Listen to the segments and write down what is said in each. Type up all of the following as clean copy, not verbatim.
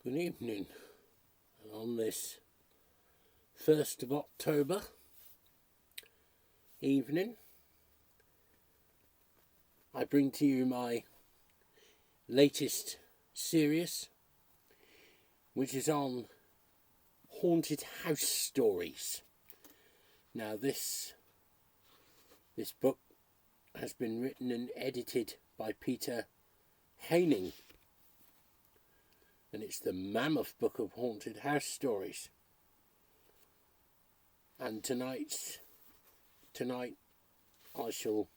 Good evening. On this 1st of October evening, I bring to you my latest series, which is on haunted house stories. Now this book has been written and edited by Peter Haining, and it's the Mammoth book of haunted house stories. And tonight I shall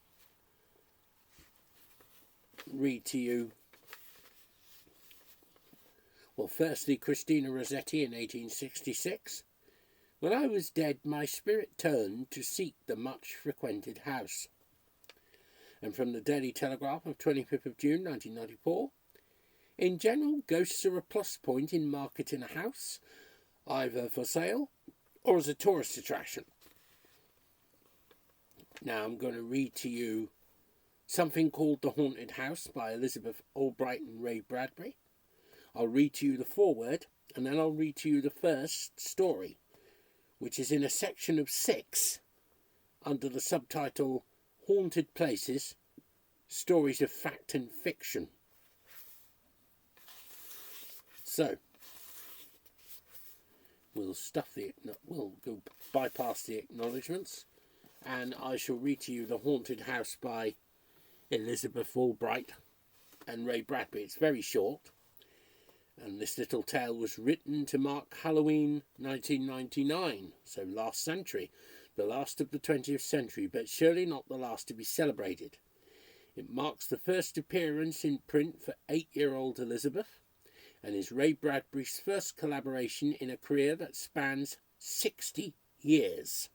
read to you, well, firstly, Christina Rossetti in 1866. When I was dead, my spirit turned to seek the much frequented house. And from the Daily Telegraph of 25th of June 1994, in general, ghosts are a plus point in marketing a house, either for sale or as a tourist attraction. Now I'm going to read to you something called The Haunted House by Elizabeth Albright and Ray Bradbury. I'll read to you the foreword, and then I'll read to you the first story, which is in a section of 6 under the subtitle Haunted Places, Stories of Fact and Fiction. So, we'll go bypass the acknowledgements, and I shall read to you The Haunted House by Elizabeth Albright and Ray Bradbury. It's very short, and this little tale was written to mark Halloween 1999, so last century, the last of the 20th century, but surely not the last to be celebrated. It marks the first appearance in print for 8-year-old Elizabeth, and is Ray Bradbury's first collaboration in a career that spans 60 years.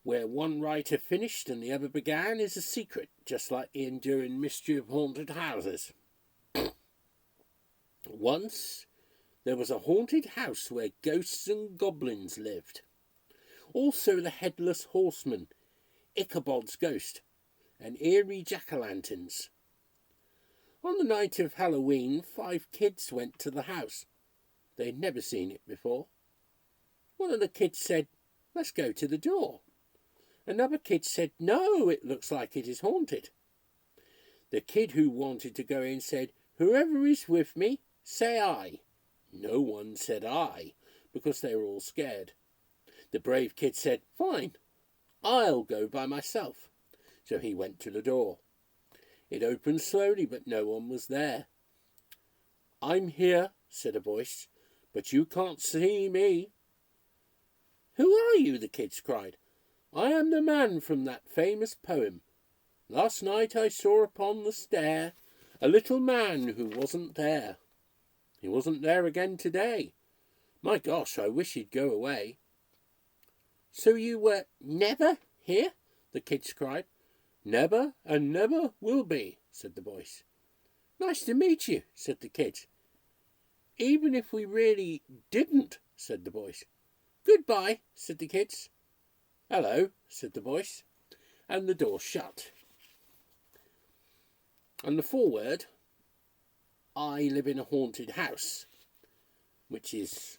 Where one writer finished and the other began is a secret, just like the enduring mystery of haunted houses. Once there was a haunted house where ghosts and goblins lived. Also the headless horseman, Ichabod's ghost, and eerie jack-o'-lanterns. On the night of Halloween, 5 kids went to the house. They'd never seen it before. One of the kids said, "Let's go to the door." Another kid said, "No, it looks like it is haunted." The kid who wanted to go in said, "Whoever is with me, say aye." No one said aye, because they were all scared. The brave kid said, "Fine, I'll go by myself." So he went to the door. It opened slowly, but no one was there. "I'm here," said a voice, "but you can't see me." "Who are you?" the kids cried. "I am the man from that famous poem. Last night I saw upon the stair a little man who wasn't there. He wasn't there again today. My gosh, I wish he'd go away." "So you were never here?" the kids cried. "Never and never will be," said the voice. "Nice to meet you," said the kids. "Even if we really didn't," said the voice. "Goodbye," said the kids. "Hello," said the voice, and the door shut. And the foreword, I live in a haunted house, which is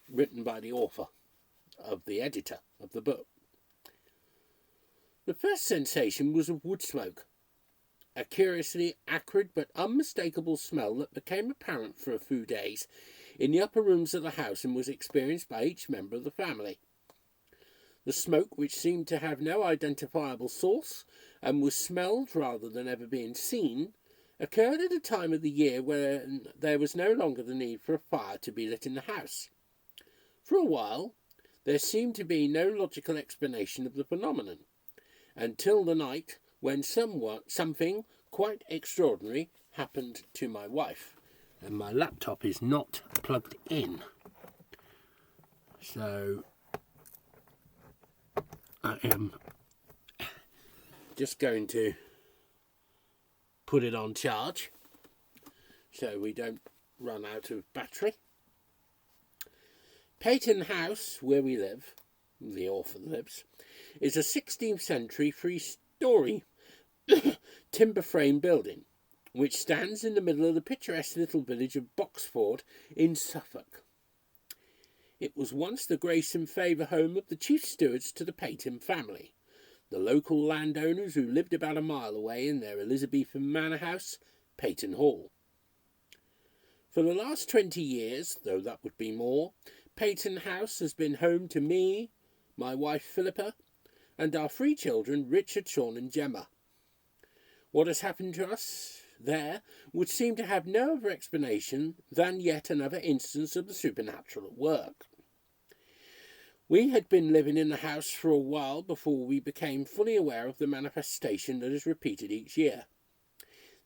written by the author of the editor of the book. The first sensation was of wood smoke, a curiously acrid but unmistakable smell that became apparent for a few days in the upper rooms of the house and was experienced by each member of the family. The smoke, which seemed to have no identifiable source and was smelled rather than ever being seen, occurred at a time of the year when there was no longer the need for a fire to be lit in the house. For a while, there seemed to be no logical explanation of the phenomenon, until the night when something quite extraordinary happened to my wife. And my laptop is not plugged in, so I am just going to put it on charge so we don't run out of battery. Peyton House, where we live, the author lives, is a 16th century 3-story timber frame building which stands in the middle of the picturesque little village of Boxford in Suffolk. It was once the grace and favour home of the chief stewards to the Peyton family, the local landowners who lived about a mile away in their Elizabethan manor house, Peyton Hall. For the last 20 years, though that would be more, Peyton House has been home to me, my wife Philippa, and our 3 children, Richard, Sean and Gemma. What has happened to us there would seem to have no other explanation than yet another instance of the supernatural at work. We had been living in the house for a while before we became fully aware of the manifestation that is repeated each year.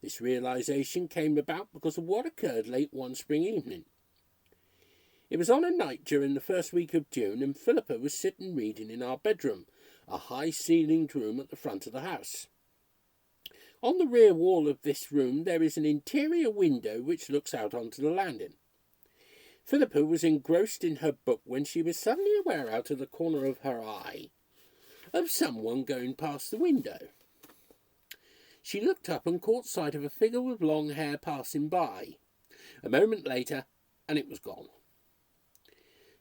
This realization came about because of what occurred late one spring evening. It was on a night during the first week of June, and Philippa was sitting reading in our bedroom, a high-ceilinged room at the front of the house. On the rear wall of this room there is an interior window which looks out onto the landing. Philippa was engrossed in her book when she was suddenly aware out of the corner of her eye of someone going past the window. She looked up and caught sight of a figure with long hair passing by. A moment later, and it was gone.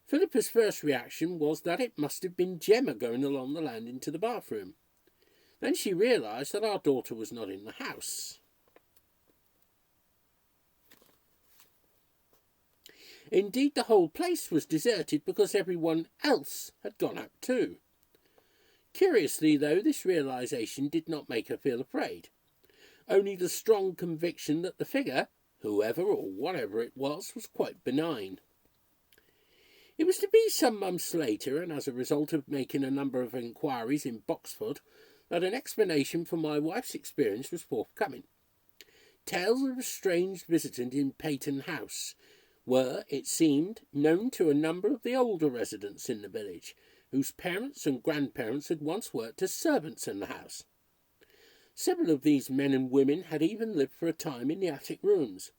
Philippa's first reaction was that it must have been Gemma going along the landing to the bathroom. Then she realised that our daughter was not in the house. Indeed, the whole place was deserted because everyone else had gone out too. Curiously, though, this realisation did not make her feel afraid. Only the strong conviction that the figure, whoever or whatever it was quite benign. It was to be some months later, and as a result of making a number of inquiries in Boxford, that an explanation for my wife's experience was forthcoming. Tales of a strange visitant in Peyton House were, it seemed, known to a number of the older residents in the village, whose parents and grandparents had once worked as servants in the house. Several of these men and women had even lived for a time in the attic rooms,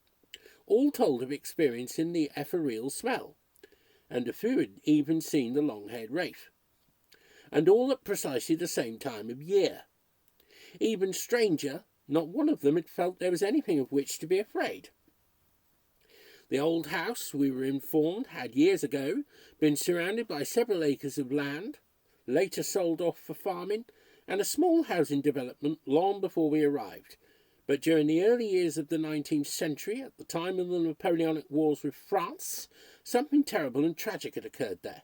all told of experiencing the ethereal smell, and a few had even seen the long-haired wraith, and all at precisely the same time of year. Even stranger, not one of them had felt there was anything of which to be afraid. The old house, we were informed, had years ago been surrounded by several acres of land, later sold off for farming, and a small housing development long before we arrived. But during the early years of the 19th century, at the time of the Napoleonic Wars with France, something terrible and tragic had occurred there.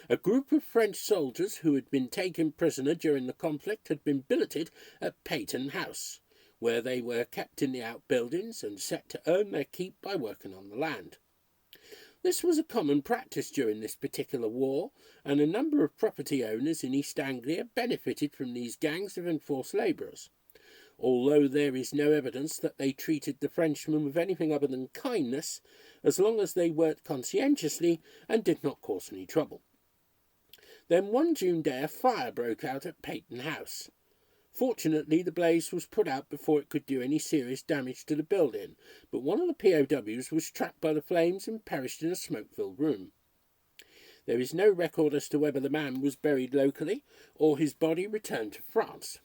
A group of French soldiers who had been taken prisoner during the conflict had been billeted at Peyton House, where they were kept in the outbuildings and set to earn their keep by working on the land. This was a common practice during this particular war, and a number of property owners in East Anglia benefited from these gangs of enforced labourers, although there is no evidence that they treated the Frenchmen with anything other than kindness, as long as they worked conscientiously and did not cause any trouble. Then one June day a fire broke out at Peyton House. Fortunately, the blaze was put out before it could do any serious damage to the building, but one of the POWs was trapped by the flames and perished in a smoke-filled room. There is no record as to whether the man was buried locally or his body returned to France.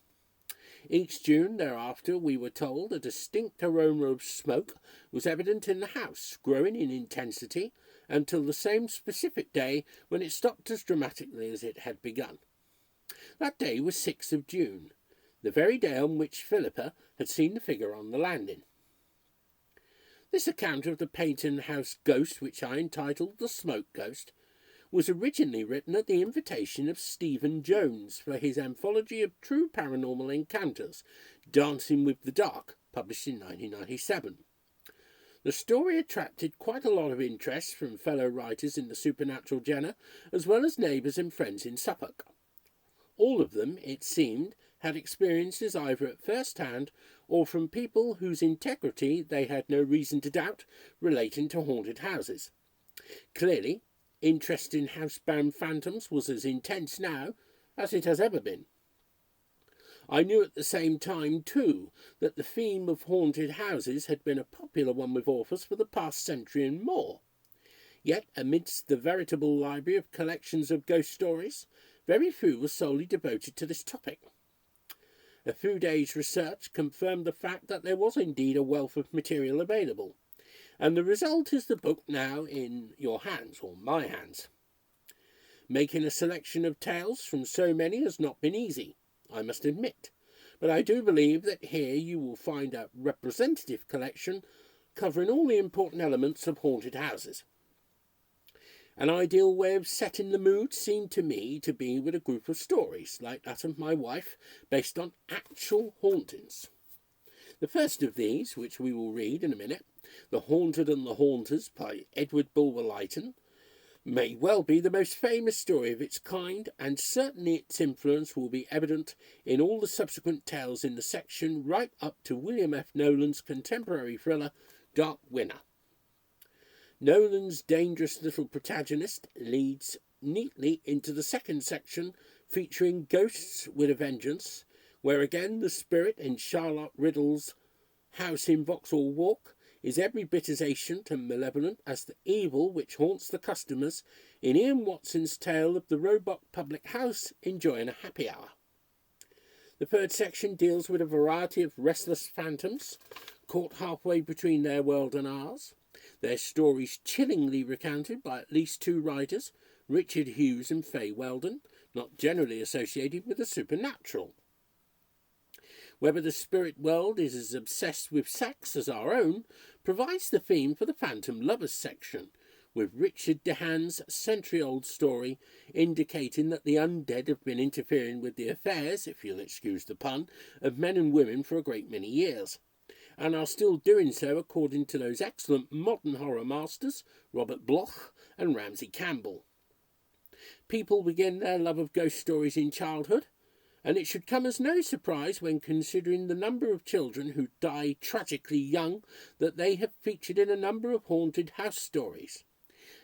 Each June thereafter, we were told, a distinct aroma of smoke was evident in the house, growing in intensity, until the same specific day when it stopped as dramatically as it had begun. That day was 6th of June, the very day on which Philippa had seen the figure on the landing. This account of the Peyton House ghost, which I entitled The Smoke Ghost, was originally written at the invitation of Stephen Jones for his anthology of true paranormal encounters, Dancing with the Dark, published in 1997. The story attracted quite a lot of interest from fellow writers in the supernatural genre, as well as neighbours and friends in Suffolk. All of them, it seemed, had experiences either at first hand or from people whose integrity they had no reason to doubt relating to haunted houses. Clearly, interest in housebound phantoms was as intense now as it has ever been. I knew at the same time, too, that the theme of haunted houses had been a popular one with authors for the past century and more. Yet, amidst the veritable library of collections of ghost stories, very few were solely devoted to this topic. A few days' research confirmed the fact that there was indeed a wealth of material available, and the result is the book now in your hands, or my hands. Making a selection of tales from so many has not been easy, I must admit, but I do believe that here you will find a representative collection covering all the important elements of haunted houses. An ideal way of setting the mood seemed to me to be with a group of stories, like that of my wife, based on actual hauntings. The first of these, which we will read in a minute, The Haunted and the Haunters by Edward Bulwer-Lytton, may well be the most famous story of its kind, and certainly its influence will be evident in all the subsequent tales in the section right up to William F. Nolan's contemporary thriller, Dark Winner. Nolan's dangerous little protagonist leads neatly into the second section, featuring Ghosts with a Vengeance, where again the spirit in Charlotte Riddle's house in Vauxhall Walk is every bit as ancient and malevolent as the evil which haunts the customers in Ian Watson's tale of the Roebuck Public House enjoying a happy hour. The third section deals with a variety of restless phantoms caught halfway between their world and ours, their stories chillingly recounted by at least two writers, Richard Hughes and Fay Weldon, not generally associated with the supernatural. Whether the spirit world is as obsessed with sex as our own provides the theme for the Phantom Lovers section, with Richard Dehane's century-old story indicating that the undead have been interfering with the affairs, if you'll excuse the pun, of men and women for a great many years, and are still doing so according to those excellent modern horror masters, Robert Bloch and Ramsey Campbell. People begin their love of ghost stories in childhood, and it should come as no surprise when considering the number of children who die tragically young that they have featured in a number of haunted house stories.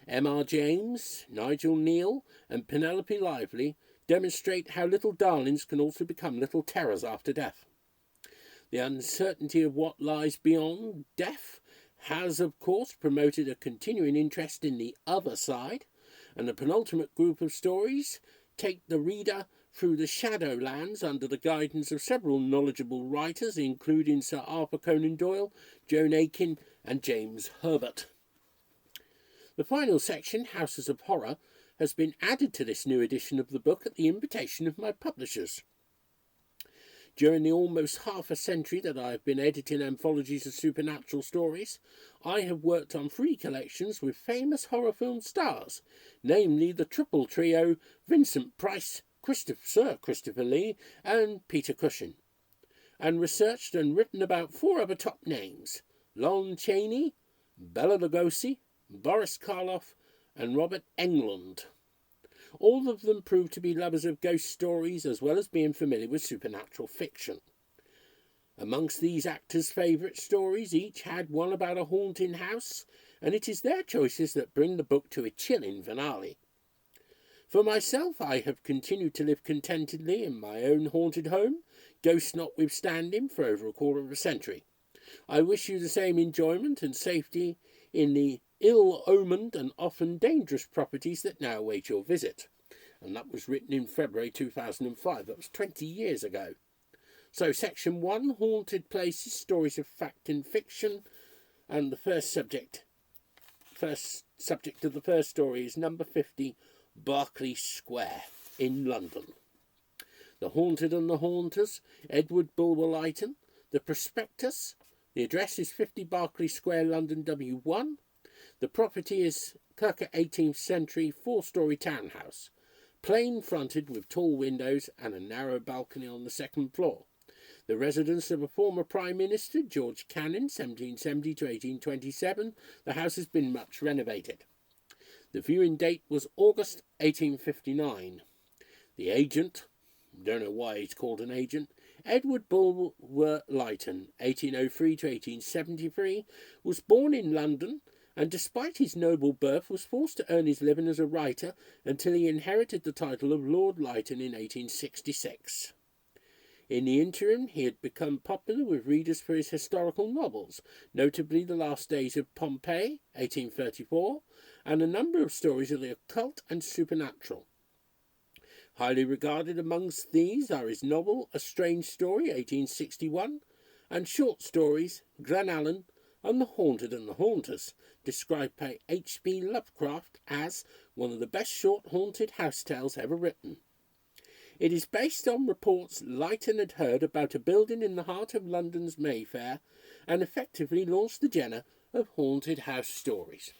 M.R. James, Nigel Neal and Penelope Lively demonstrate how little darlings can also become little terrors after death. The uncertainty of what lies beyond death has, of course, promoted a continuing interest in the other side, and the penultimate group of stories take the reader through the Shadowlands under the guidance of several knowledgeable writers, including Sir Arthur Conan Doyle, Joan Aiken, and James Herbert. The final section, Houses of Horror, has been added to this new edition of the book at the invitation of my publishers. During the almost half a century that I have been editing anthologies of supernatural stories, I have worked on 3 collections with famous horror film stars, namely the triple trio Vincent Price, Sir Christopher Lee and Peter Cushing, and researched and written about 4 other top names, Lon Chaney, Bela Lugosi, Boris Karloff and Robert Englund. All of them proved to be lovers of ghost stories as well as being familiar with supernatural fiction. Amongst these actors' favourite stories, each had one about a haunting house, and it is their choices that bring the book to a chilling finale. For myself, I have continued to live contentedly in my own haunted home, ghosts notwithstanding, for over a quarter of a century. I wish you the same enjoyment and safety in the ill-omened and often dangerous properties that now await your visit. And that was written in February 2005. That was 20 years ago. So Section 1, Haunted Places, Stories of Fact and Fiction. And the first subject of the first story is number 50, Berkeley Square in London. The Haunted and the Haunters, Edward Bulwer-Lytton. The Prospectus. The address is 50 Berkeley Square, London, W1. The property is Kirker 18th century 4-storey townhouse, plain fronted with tall windows and a narrow balcony on the second floor. The residence of a former Prime Minister, George Canning, 1770 to 1827. The house has been much renovated. The viewing date was August 1859. The agent, don't know why he's called an agent, Edward Bulwer-Lytton, 1803 to 1873, was born in London, and despite his noble birth was forced to earn his living as a writer until he inherited the title of Lord Lytton in 1866. In the interim, he had become popular with readers for his historical novels, notably The Last Days of Pompeii, 1834, and a number of stories of the occult and supernatural. Highly regarded amongst these are his novel A Strange Story, 1861, and short stories Glenallan and The Haunted and the Haunters, described by H.P. Lovecraft as one of the best short haunted house tales ever written. It is based on reports Lytton had heard about a building in the heart of London's Mayfair, and effectively launched the genre of haunted house stories.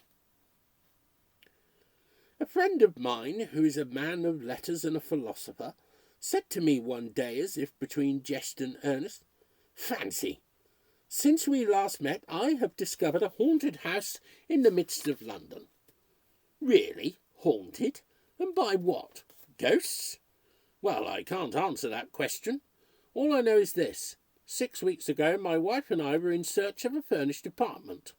A friend of mine, who is a man of letters and a philosopher, said to me one day, as if between jest and earnest, "Fancy! Since we last met, I have discovered a haunted house in the midst of London." "Really? Haunted? And by what? Ghosts?" "Well, I can't answer that question. All I know is this. 6 weeks ago, my wife and I were in search of a furnished apartment.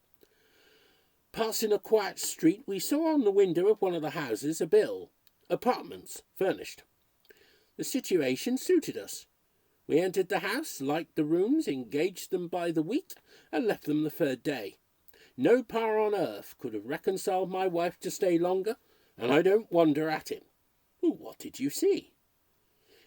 Passing a quiet street, we saw on the window of one of the houses a bill, "Apartments, furnished." The situation suited us. We entered the house, liked the rooms, engaged them by the week, and left them the third day. No power on earth could have reconciled my wife to stay longer, and I don't wonder at it. "What did you see?"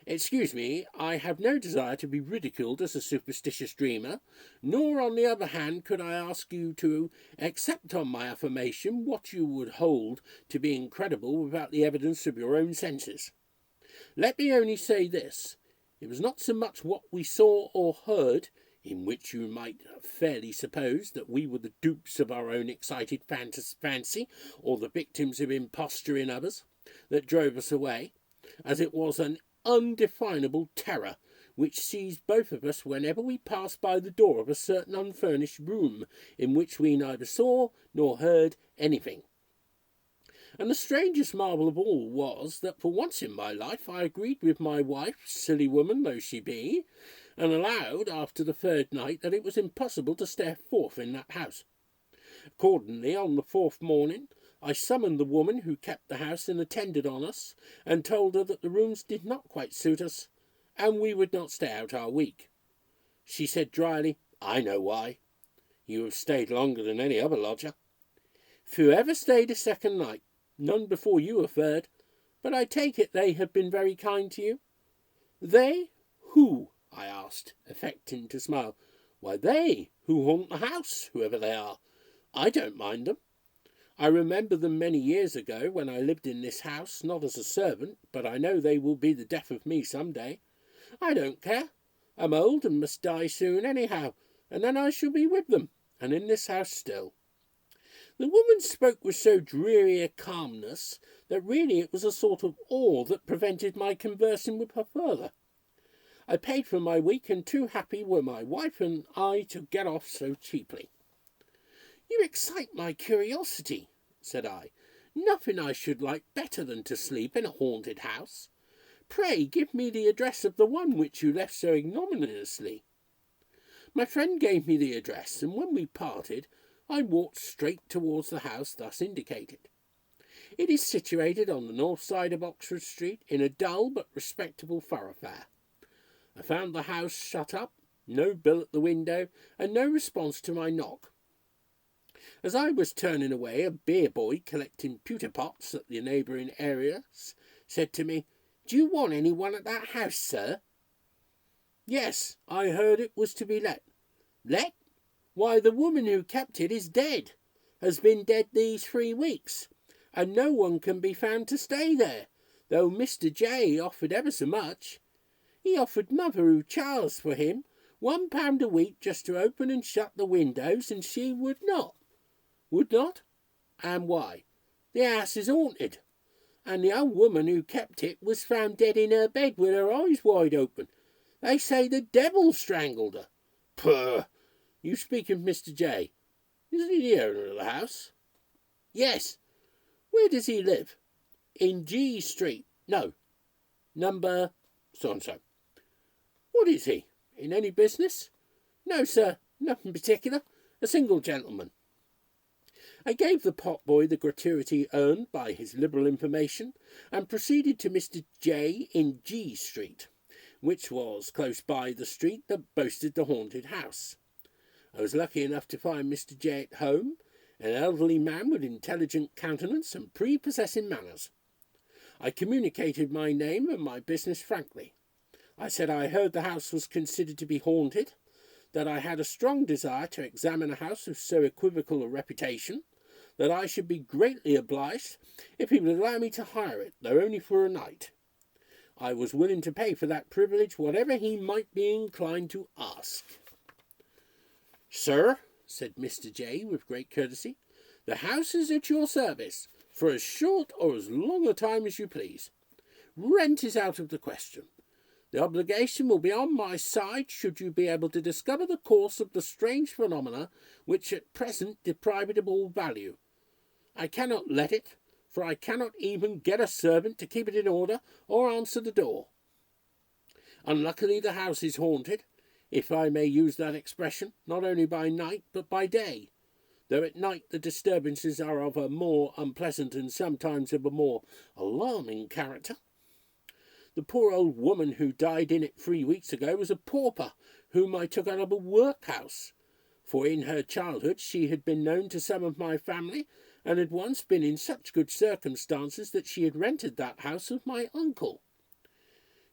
"Excuse me, I have no desire to be ridiculed as a superstitious dreamer, nor on the other hand could I ask you to accept on my affirmation what you would hold to be incredible without the evidence of your own senses. Let me only say this. It was not so much what we saw or heard, in which you might fairly suppose that we were the dupes of our own excited fancy, or the victims of imposture in others, that drove us away, as it was an undefinable terror which seized both of us whenever we passed by the door of a certain unfurnished room in which we neither saw nor heard anything. And the strangest marvel of all was that for once in my life I agreed with my wife, silly woman though she be, and allowed after the third night that it was impossible to stare forth in that house. Accordingly, on the fourth morning, I summoned the woman who kept the house and attended on us, and told her that the rooms did not quite suit us, and we would not stay out our week. She said dryly, "I know why. You have stayed longer than any other lodger. Few ever stayed a second night, none before you a third, but I take it they have been very kind to you." "They? Who?" I asked, affecting to smile. "Why, they who haunt the house, whoever they are. I don't mind them. I remember them many years ago when I lived in this house, not as a servant, but I know they will be the death of me some day. I don't care. I'm old and must die soon anyhow, and then I shall be with them, and in this house still." The woman spoke with so dreary a calmness that really it was a sort of awe that prevented my conversing with her further. I paid for my week, and too happy were my wife and I to get off so cheaply. "You excite my curiosity," said I. "Nothing I should like better than to sleep in a haunted house. Pray give me the address of the one which you left so ignominiously." My friend gave me the address, and when we parted, I walked straight towards the house thus indicated. It is situated on the north side of Oxford Street, in a dull but respectable thoroughfare. I found the house shut up, no bill at the window, and no response to my knock. As I was turning away, a beer boy collecting pewter pots at the neighbouring areas said to me, "Do you want any one at that house, sir?" "Yes, I heard it was to be let." "Let? Why, the woman who kept it is dead, has been dead these 3 weeks, and no one can be found to stay there, though Mr. J. offered ever so much. He offered mother, who chars for him, £1 a week just to open and shut the windows, and she would not." "Would not? And why?" "The house is haunted, and the old woman who kept it was found dead in her bed with her eyes wide open. They say the devil strangled her." "Pooh! You speak of Mr. J. Isn't he the owner of the house?" "Yes." "Where does he live?" "In G Street. No, number so-and-so." "What is he? In any business?" "No, sir, nothing particular. A single gentleman." I gave the potboy the gratuity earned by his liberal information, and proceeded to Mr. J. in G Street, which was close by the street that boasted the haunted house. I was lucky enough to find Mr. J. at home, an elderly man with intelligent countenance and prepossessing manners. I communicated my name and my business frankly. I said I heard the house was considered to be haunted, that I had a strong desire to examine a house of so equivocal a reputation, that I should be greatly obliged if he would allow me to hire it, though only for a night. I was willing to pay for that privilege whatever he might be inclined to ask. Sir, said Mr. J. with great courtesy, the house is at your service, for as short or as long a time as you please. Rent is out of the question. The obligation will be on my side should you be able to discover the cause of the strange phenomena which at present deprive it of all value. I cannot let it, for I cannot even get a servant to keep it in order or answer the door. Unluckily the house is haunted, if I may use that expression, not only by night but by day, though at night the disturbances are of a more unpleasant and sometimes of a more alarming character. The poor old woman who died in it 3 weeks ago was a pauper whom I took out of a workhouse, for in her childhood she had been known to some of my family and had once been in such good circumstances that she had rented that house of my uncle.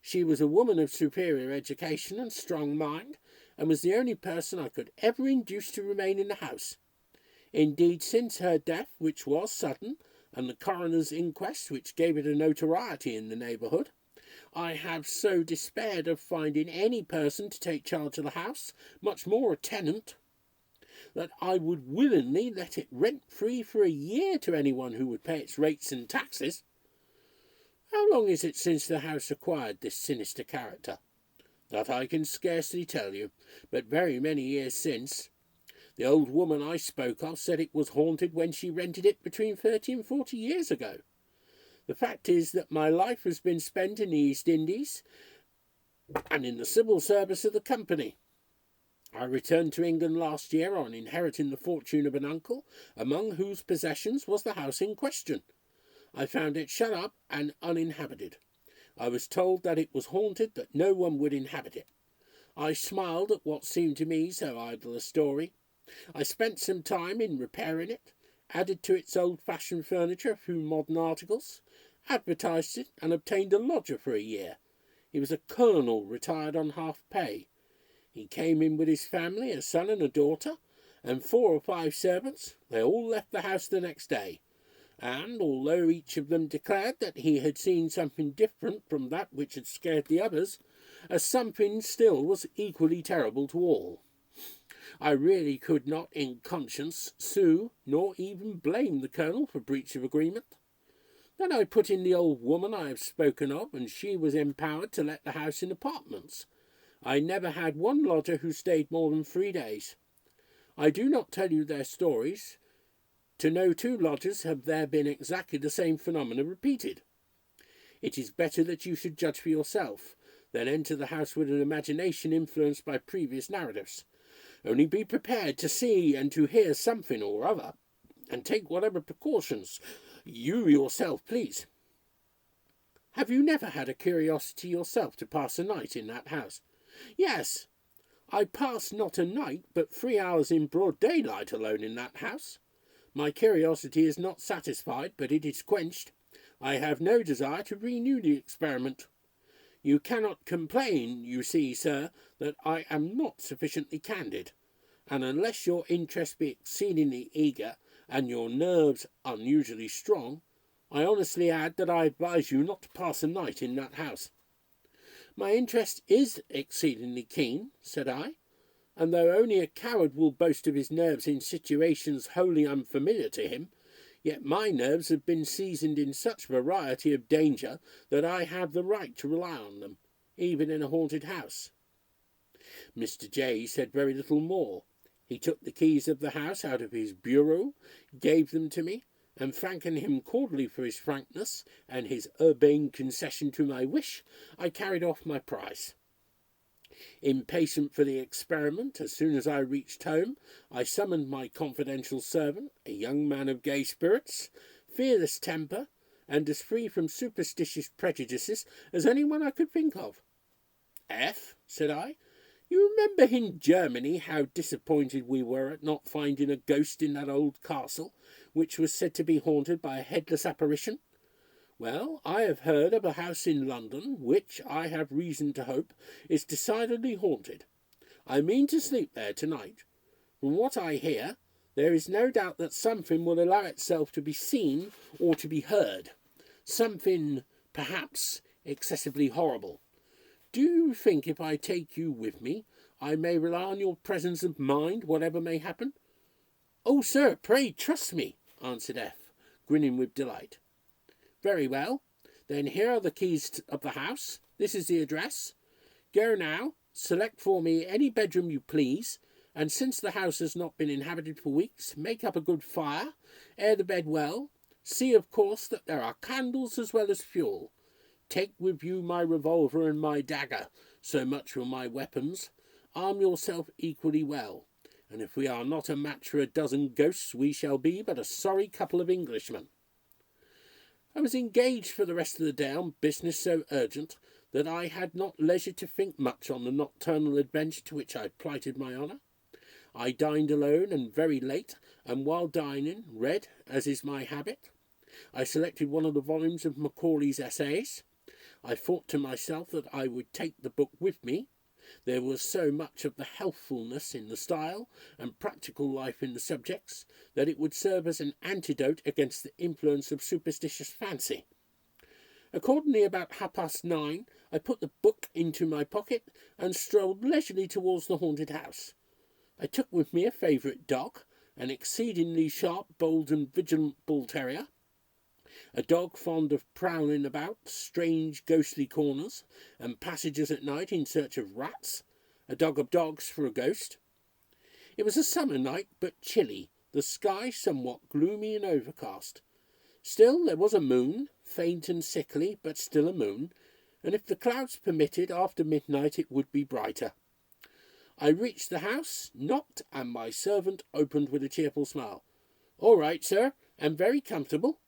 She was a woman of superior education and strong mind, and was the only person I could ever induce to remain in the house. Indeed, since her death, which was sudden, and the coroner's inquest, which gave it a notoriety in the neighbourhood, I have so despaired of finding any person to take charge of the house, much more a tenant, that I would willingly let it rent-free for a year to anyone who would pay its rates and taxes. How long is it since the house acquired this sinister character? That I can scarcely tell you, but very many years since. The old woman I spoke of said it was haunted when she rented it between 30 and 40 years ago. The fact is that my life has been spent in the East Indies and in the civil service of the company. I returned to England last year on inheriting the fortune of an uncle, among whose possessions was the house in question. I found it shut up and uninhabited. I was told that it was haunted, that no one would inhabit it. I smiled at what seemed to me so idle a story. I spent some time in repairing it, added to its old-fashioned furniture a few modern articles, advertised it, and obtained a lodger for a year. He was a colonel retired on half-pay. He came in with his family, a son and a daughter, and 4 or 5 servants. They all left the house the next day, and although each of them declared that he had seen something different from that which had scared the others, a something still was equally terrible to all. I really could not in conscience sue nor even blame the colonel for breach of agreement. Then I put in the old woman I have spoken of, and she was empowered to let the house in apartments. I never had one lodger who stayed more than 3 days. I do not tell you their stories. To no 2 lodgers have there been exactly the same phenomena repeated. It is better that you should judge for yourself than enter the house with an imagination influenced by previous narratives. Only be prepared to see and to hear something or other, and take whatever precautions you yourself please. Have you never had a curiosity yourself to pass a night in that house? Yes, I passed not a night, but 3 hours in broad daylight alone in that house. My curiosity is not satisfied, but it is quenched. I have no desire to renew the experiment. You cannot complain, you see, sir, that I am not sufficiently candid, and unless your interest be exceedingly eager, and your nerves unusually strong, I honestly add that I advise you not to pass a night in that house. My interest is exceedingly keen, said I, and though only a coward will boast of his nerves in situations wholly unfamiliar to him, yet my nerves have been seasoned in such variety of danger that I have the right to rely on them, even in a haunted house. Mr. J. said very little more. He took the keys of the house out of his bureau, gave them to me, and thanking him cordially for his frankness and his urbane concession to my wish, I carried off my prize. Impatient for the experiment, as soon as I reached home, I summoned my confidential servant, a young man of gay spirits, fearless temper, and as free from superstitious prejudices as anyone I could think of. F, said I, you remember in Germany how disappointed we were at not finding a ghost in that old castle, which was said to be haunted by a headless apparition? Well, I have heard of a house in London which, I have reason to hope, is decidedly haunted. I mean to sleep there tonight. From what I hear, there is no doubt that something will allow itself to be seen or to be heard. Something, perhaps, excessively horrible. Do you think if I take you with me, I may rely on your presence of mind, whatever may happen? Oh, sir, pray trust me, answered F, grinning with delight. Very well. Then here are the keys of the house. This is the address. Go now, select for me any bedroom you please, and since the house has not been inhabited for weeks, make up a good fire, air the bed well, see, of course, that there are candles as well as fuel. Take with you my revolver and my dagger, so much for my weapons. Arm yourself equally well, and if we are not a match for a dozen ghosts, we shall be but a sorry couple of Englishmen. I was engaged for the rest of the day on business so urgent that I had not leisure to think much on the nocturnal adventure to which I plighted my honour. I dined alone and very late, and while dining, read, as is my habit. I selected one of the volumes of Macaulay's essays. I thought to myself that I would take the book with me. There was so much of the healthfulness in the style and practical life in the subjects that it would serve as an antidote against the influence of superstitious fancy. Accordingly, about 9:30, I put the book into my pocket and strolled leisurely towards the haunted house. I took with me a favourite dog, an exceedingly sharp, bold and vigilant bull terrier, a dog fond of prowling about strange ghostly corners and passages at night in search of rats, a dog of dogs for a ghost. It was a summer night, but chilly, the sky somewhat gloomy and overcast. Still there was a moon, faint and sickly, but still a moon, and if the clouds permitted, after midnight it would be brighter. I reached the house, knocked, and my servant opened with a cheerful smile. "All right, sir, and very comfortable."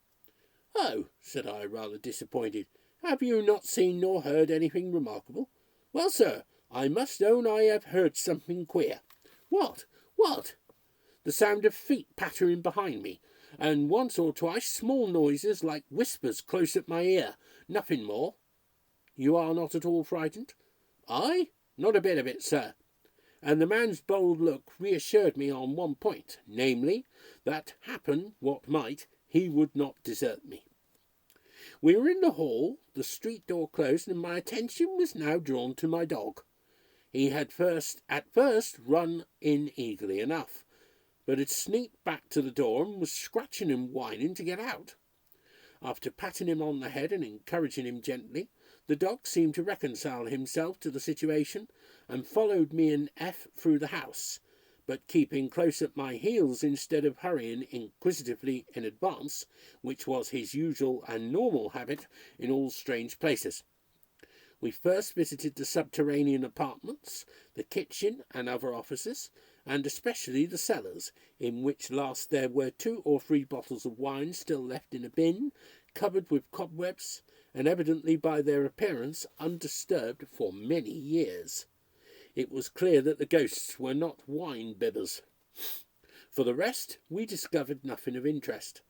"Oh," said I, rather disappointed, "have you not seen nor heard anything remarkable?" "Well, sir, I must own I have heard something queer." "What? What?" "The sound of feet pattering behind me, and once or twice small noises like whispers close at my ear, nothing more." "You are not at all frightened?" "I? Not a bit of it, sir." And the man's bold look reassured me on one point, namely, that, happen what might, he would not desert me. We were in the hall, the street door closed, and my attention was now drawn to my dog. He had at first run in eagerly enough, but had sneaked back to the door and was scratching and whining to get out. After patting him on the head and encouraging him gently, the dog seemed to reconcile himself to the situation and followed me and F through the house, but keeping close at my heels instead of hurrying inquisitively in advance, which was his usual and normal habit in all strange places. We first visited the subterranean apartments, the kitchen and other offices, and especially the cellars, in which last there were 2 or 3 bottles of wine still left in a bin, covered with cobwebs, and evidently by their appearance undisturbed for many years. It was clear that the ghosts were not wine-bibbers. For the rest, we discovered nothing of interest.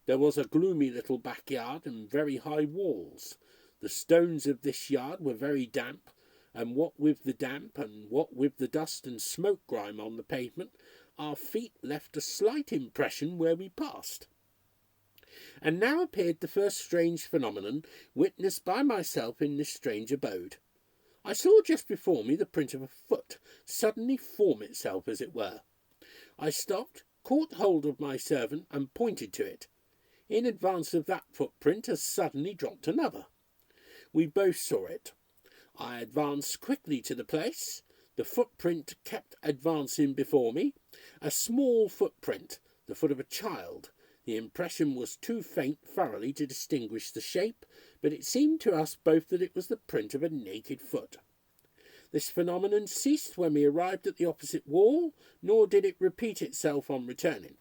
There was a gloomy little backyard and very high walls. The stones of this yard were very damp, and what with the damp and what with the dust and smoke grime on the pavement, our feet left a slight impression where we passed. And now appeared the first strange phenomenon witnessed by myself in this strange abode. I saw just before me the print of a foot suddenly form itself, as it were. I stopped, caught hold of my servant, and pointed to it. In advance of that footprint has suddenly dropped another. We both saw it. I advanced quickly to the place. The footprint kept advancing before me. A small footprint, the foot of a child. The impression was too faint thoroughly to distinguish the shape, but it seemed to us both that it was the print of a naked foot. This phenomenon ceased when we arrived at the opposite wall, nor did it repeat itself on returning.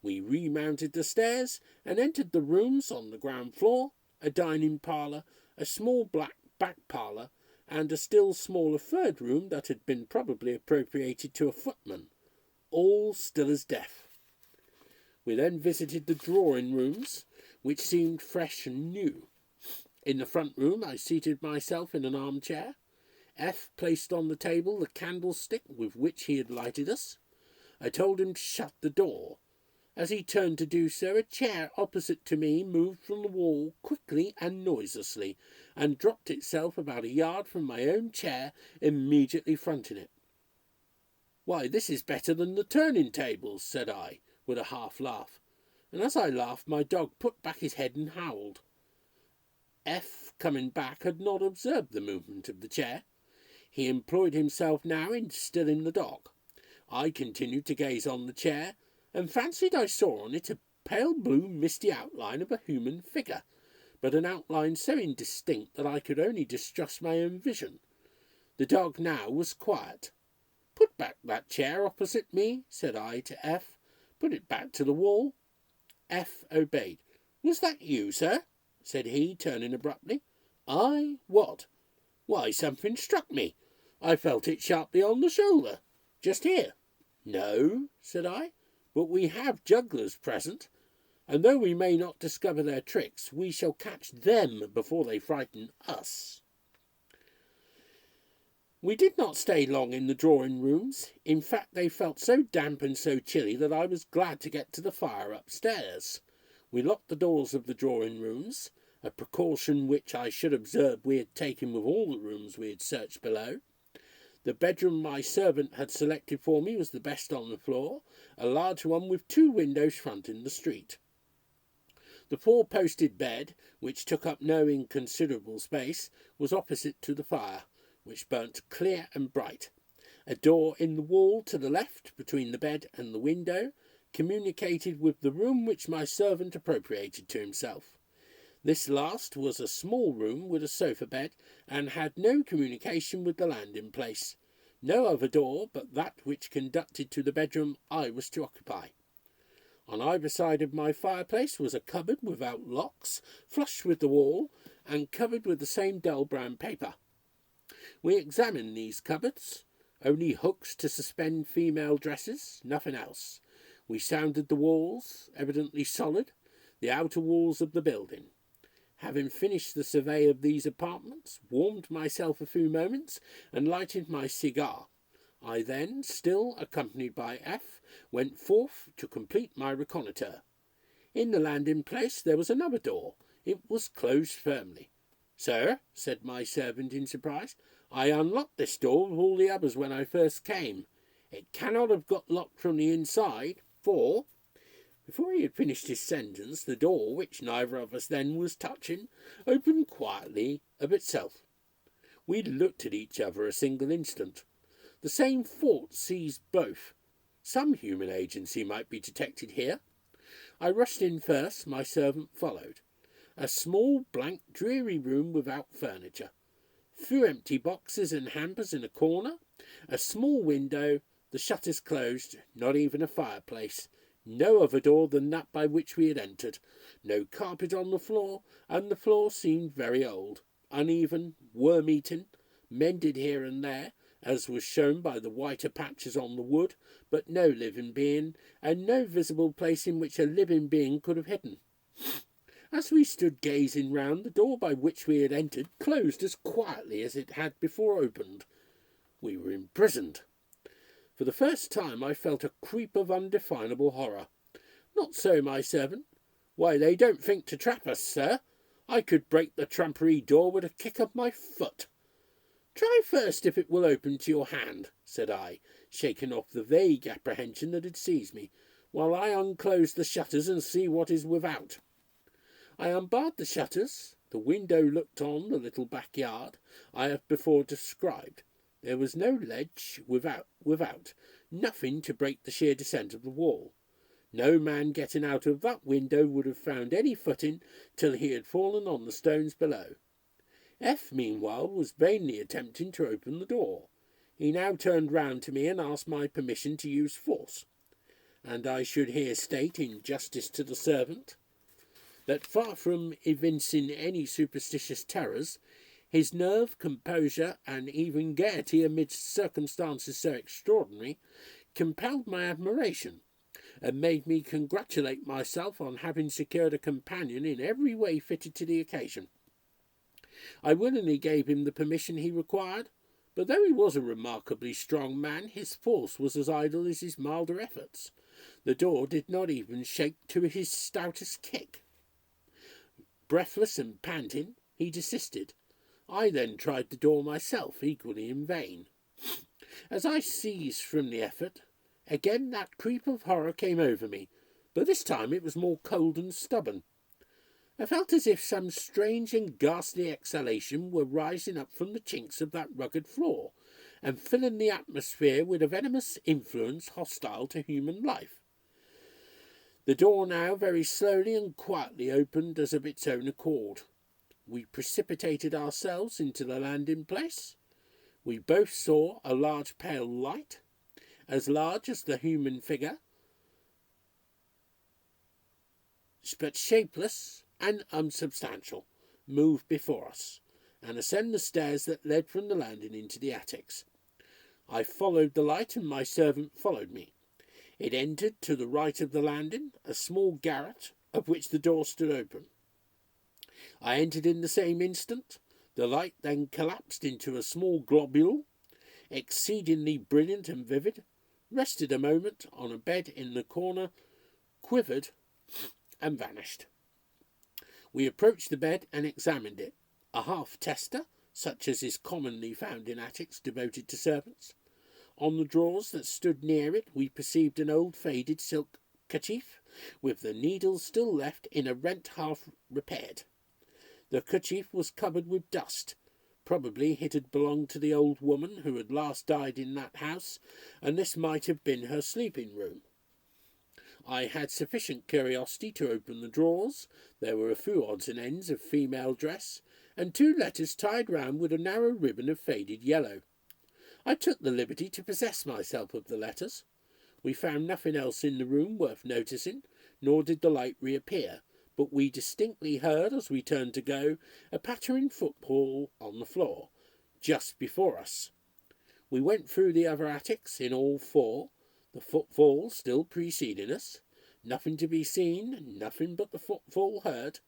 We remounted the stairs and entered the rooms on the ground floor, a dining parlour, a small black back parlour, and a still smaller third room that had been probably appropriated to a footman, all still as death. We then visited the drawing-rooms, which seemed fresh and new. In the front room I seated myself in an armchair. F placed on the table the candlestick with which he had lighted us. I told him to shut the door. As he turned to do so, a chair opposite to me moved from the wall quickly and noiselessly, and dropped itself about a yard from my own chair immediately fronting it. "Why, this is better than the turning tables," said I, with a half laugh, and as I laughed my dog put back his head and howled. F, coming back, had not observed the movement of the chair. He employed himself now in stilling the dog. I continued to gaze on the chair, and fancied I saw on it a pale blue misty outline of a human figure, but an outline so indistinct that I could only distrust my own vision. The dog now was quiet. "Put back that chair opposite me," said I to F. "Put it back to the wall." F obeyed. "Was that you, sir?" said he, turning abruptly. "I? What?" "Why, something struck me. I felt it sharply on the shoulder. Just here." "No," said I, "but we have jugglers present, and though we may not discover their tricks, we shall catch them before they frighten us." We did not stay long in the drawing-rooms. In fact, they felt so damp and so chilly that I was glad to get to the fire upstairs. We locked the doors of the drawing-rooms, a precaution which I should observe we had taken with all the rooms we had searched below. The bedroom my servant had selected for me was the best on the floor, a large one with 2 windows fronting the street. The 4-posted bed, which took up no inconsiderable space, was opposite to the fire, which burnt clear and bright. A door in the wall to the left, between the bed and the window, communicated with the room which my servant appropriated to himself. This last was a small room with a sofa bed, and had no communication with the landing place. No other door but that which conducted to the bedroom I was to occupy. On either side of my fireplace was a cupboard without locks, flush with the wall, and covered with the same dull brown paper. We examined these cupboards. Only hooks to suspend female dresses, nothing else. We sounded the walls, evidently solid, the outer walls of the building. Having finished the survey of these apartments, warmed myself a few moments, and lighted my cigar, I then, still accompanied by F, went forth to complete my reconnoitre. In the landing place there was another door. It was closed firmly. "Sir," said my servant in surprise, "I unlocked this door with all the others when I first came. It cannot have got locked from the inside, for—" Before he had finished his sentence, the door, which neither of us then was touching, opened quietly of itself. We looked at each other a single instant. The same thought seized both. Some human agency might be detected here. I rushed in first, my servant followed. A small, blank, dreary room without furniture. Few empty boxes and hampers in a corner. A small window, the shutters closed, not even a fireplace. No other door than that by which we had entered. No carpet on the floor, and the floor seemed very old, uneven, worm-eaten, mended here and there, as was shown by the whiter patches on the wood, but no living being, and no visible place in which a living being could have hidden. As we stood gazing round, the door by which we had entered closed as quietly as it had before opened. We were imprisoned. For the first time I felt a creep of undefinable horror. Not so my servant. "Why, they don't think to trap us, sir. I could break the trumpery door with a kick of my foot." "Try first if it will open to your hand," said I, shaking off the vague apprehension that had seized me, "while I unclose the shutters and see what is without." I unbarred the shutters. The window looked on the little backyard I have before described. There was no ledge without, nothing to break the sheer descent of the wall. No man getting out of that window would have found any footing till he had fallen on the stones below. F, meanwhile, was vainly attempting to open the door. He now turned round to me and asked my permission to use force. And I should here state, in justice to the servant, that far from evincing any superstitious terrors, his nerve, composure, and even gaiety amidst circumstances so extraordinary, compelled my admiration, and made me congratulate myself on having secured a companion in every way fitted to the occasion. I willingly gave him the permission he required, but though he was a remarkably strong man, his force was as idle as his milder efforts. The door did not even shake to his stoutest kick. Breathless and panting, he desisted. I then tried the door myself, equally in vain. As I ceased from the effort, again that creep of horror came over me, but this time it was more cold and stubborn. I felt as if some strange and ghastly exhalation were rising up from the chinks of that rugged floor, and filling the atmosphere with a venomous influence hostile to human life. The door now very slowly and quietly opened as of its own accord. We precipitated ourselves into the landing place. We both saw a large pale light, as large as the human figure, but shapeless and unsubstantial, move before us, and ascend the stairs that led from the landing into the attics. I followed the light, and my servant followed me. It entered to the right of the landing, a small garret, of which the door stood open. I entered in the same instant. The light then collapsed into a small globule, exceedingly brilliant and vivid, rested a moment on a bed in the corner, quivered, and vanished. We approached the bed and examined it. A half-tester, such as is commonly found in attics devoted to servants. On the drawers that stood near it we perceived an old faded silk kerchief, with the needles still left in a rent half repaired. The kerchief was covered with dust. Probably it had belonged to the old woman who had last died in that house, and this might have been her sleeping room. I had sufficient curiosity to open the drawers. There were a few odds and ends of female dress, and 2 letters tied round with a narrow ribbon of faded yellow. I took the liberty to possess myself of the letters. We found nothing else in the room worth noticing, nor did the light reappear, but we distinctly heard, as we turned to go, a pattering footfall on the floor, just before us. We went through the other attics, in all 4, the footfall still preceding us. Nothing to be seen, nothing but the footfall heard.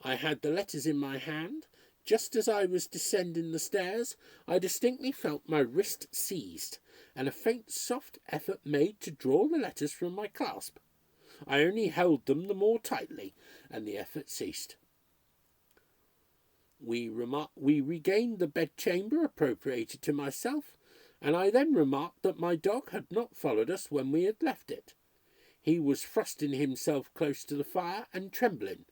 I had the letters in my hand. Just as I was descending the stairs, I distinctly felt my wrist seized, and a faint soft effort made to draw the letters from my clasp. I only held them the more tightly, and the effort ceased. We regained the bedchamber appropriated to myself, and I then remarked that my dog had not followed us when we had left it. He was thrusting himself close to the fire and trembling.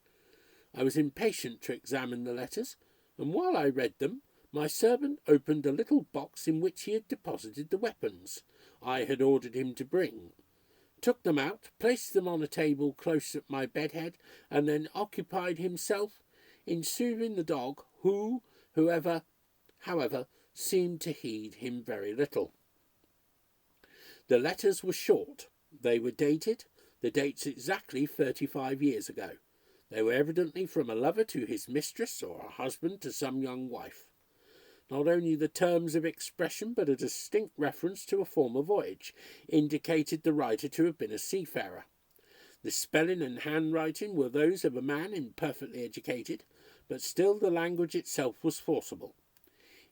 I was impatient to examine the letters, and while I read them, my servant opened a little box in which he had deposited the weapons I had ordered him to bring, took them out, placed them on a table close at my bedhead, and then occupied himself in soothing the dog, who, however, seemed to heed him very little. The letters were short. They were dated, the dates exactly 35 years ago. They were evidently from a lover to his mistress, or a husband to some young wife. Not only the terms of expression, but a distinct reference to a former voyage, indicated the writer to have been a seafarer. The spelling and handwriting were those of a man imperfectly educated, but still the language itself was forcible.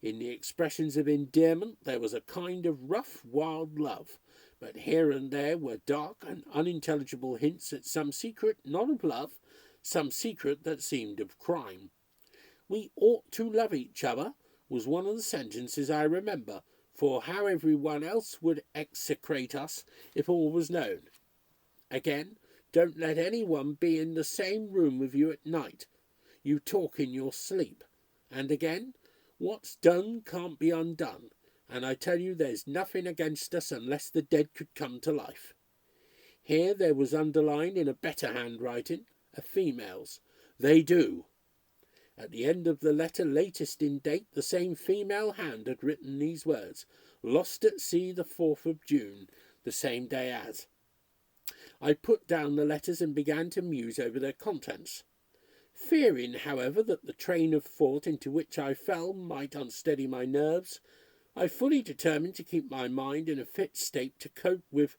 In the expressions of endearment there was a kind of rough, wild love, but here and there were dark and unintelligible hints at some secret not of love, some secret that seemed of crime. "We ought to love each other," was one of the sentences I remember, for how every one else would execrate us if all was known. Again, "Don't let any one be in the same room with you at night. You talk in your sleep." And again, "What's done can't be undone, and I tell you there's nothing against us unless the dead could come to life." Here there was underlined in a better handwriting, a female's, "They do." At the end of the letter, latest in date, the same female hand had written these words, "Lost at sea the 4th of June, the same day as." I put down the letters and began to muse over their contents. Fearing, however, that the train of thought into which I fell might unsteady my nerves, I fully determined to keep my mind in a fit state to cope with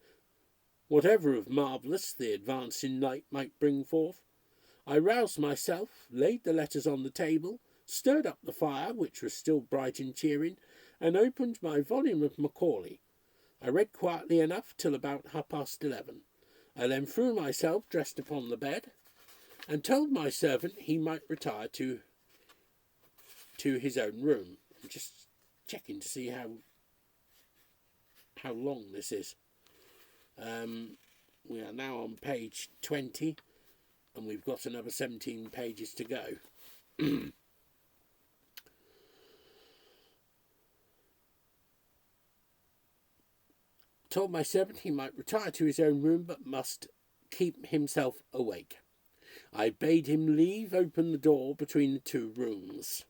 whatever of marvellous the advancing night might bring forth. I roused myself, laid the letters on the table, stirred up the fire, which was still bright and cheering, and opened my volume of Macaulay. I read quietly enough till about 11:30. I then threw myself dressed upon the bed, and told my servant he might retire to his own room. I'm just checking to see how long this is. We are now on page 20, and we've got another 17 pages to go. Told my servant he might retire to his own room, but must keep himself awake. I bade him leave open the door between the two rooms.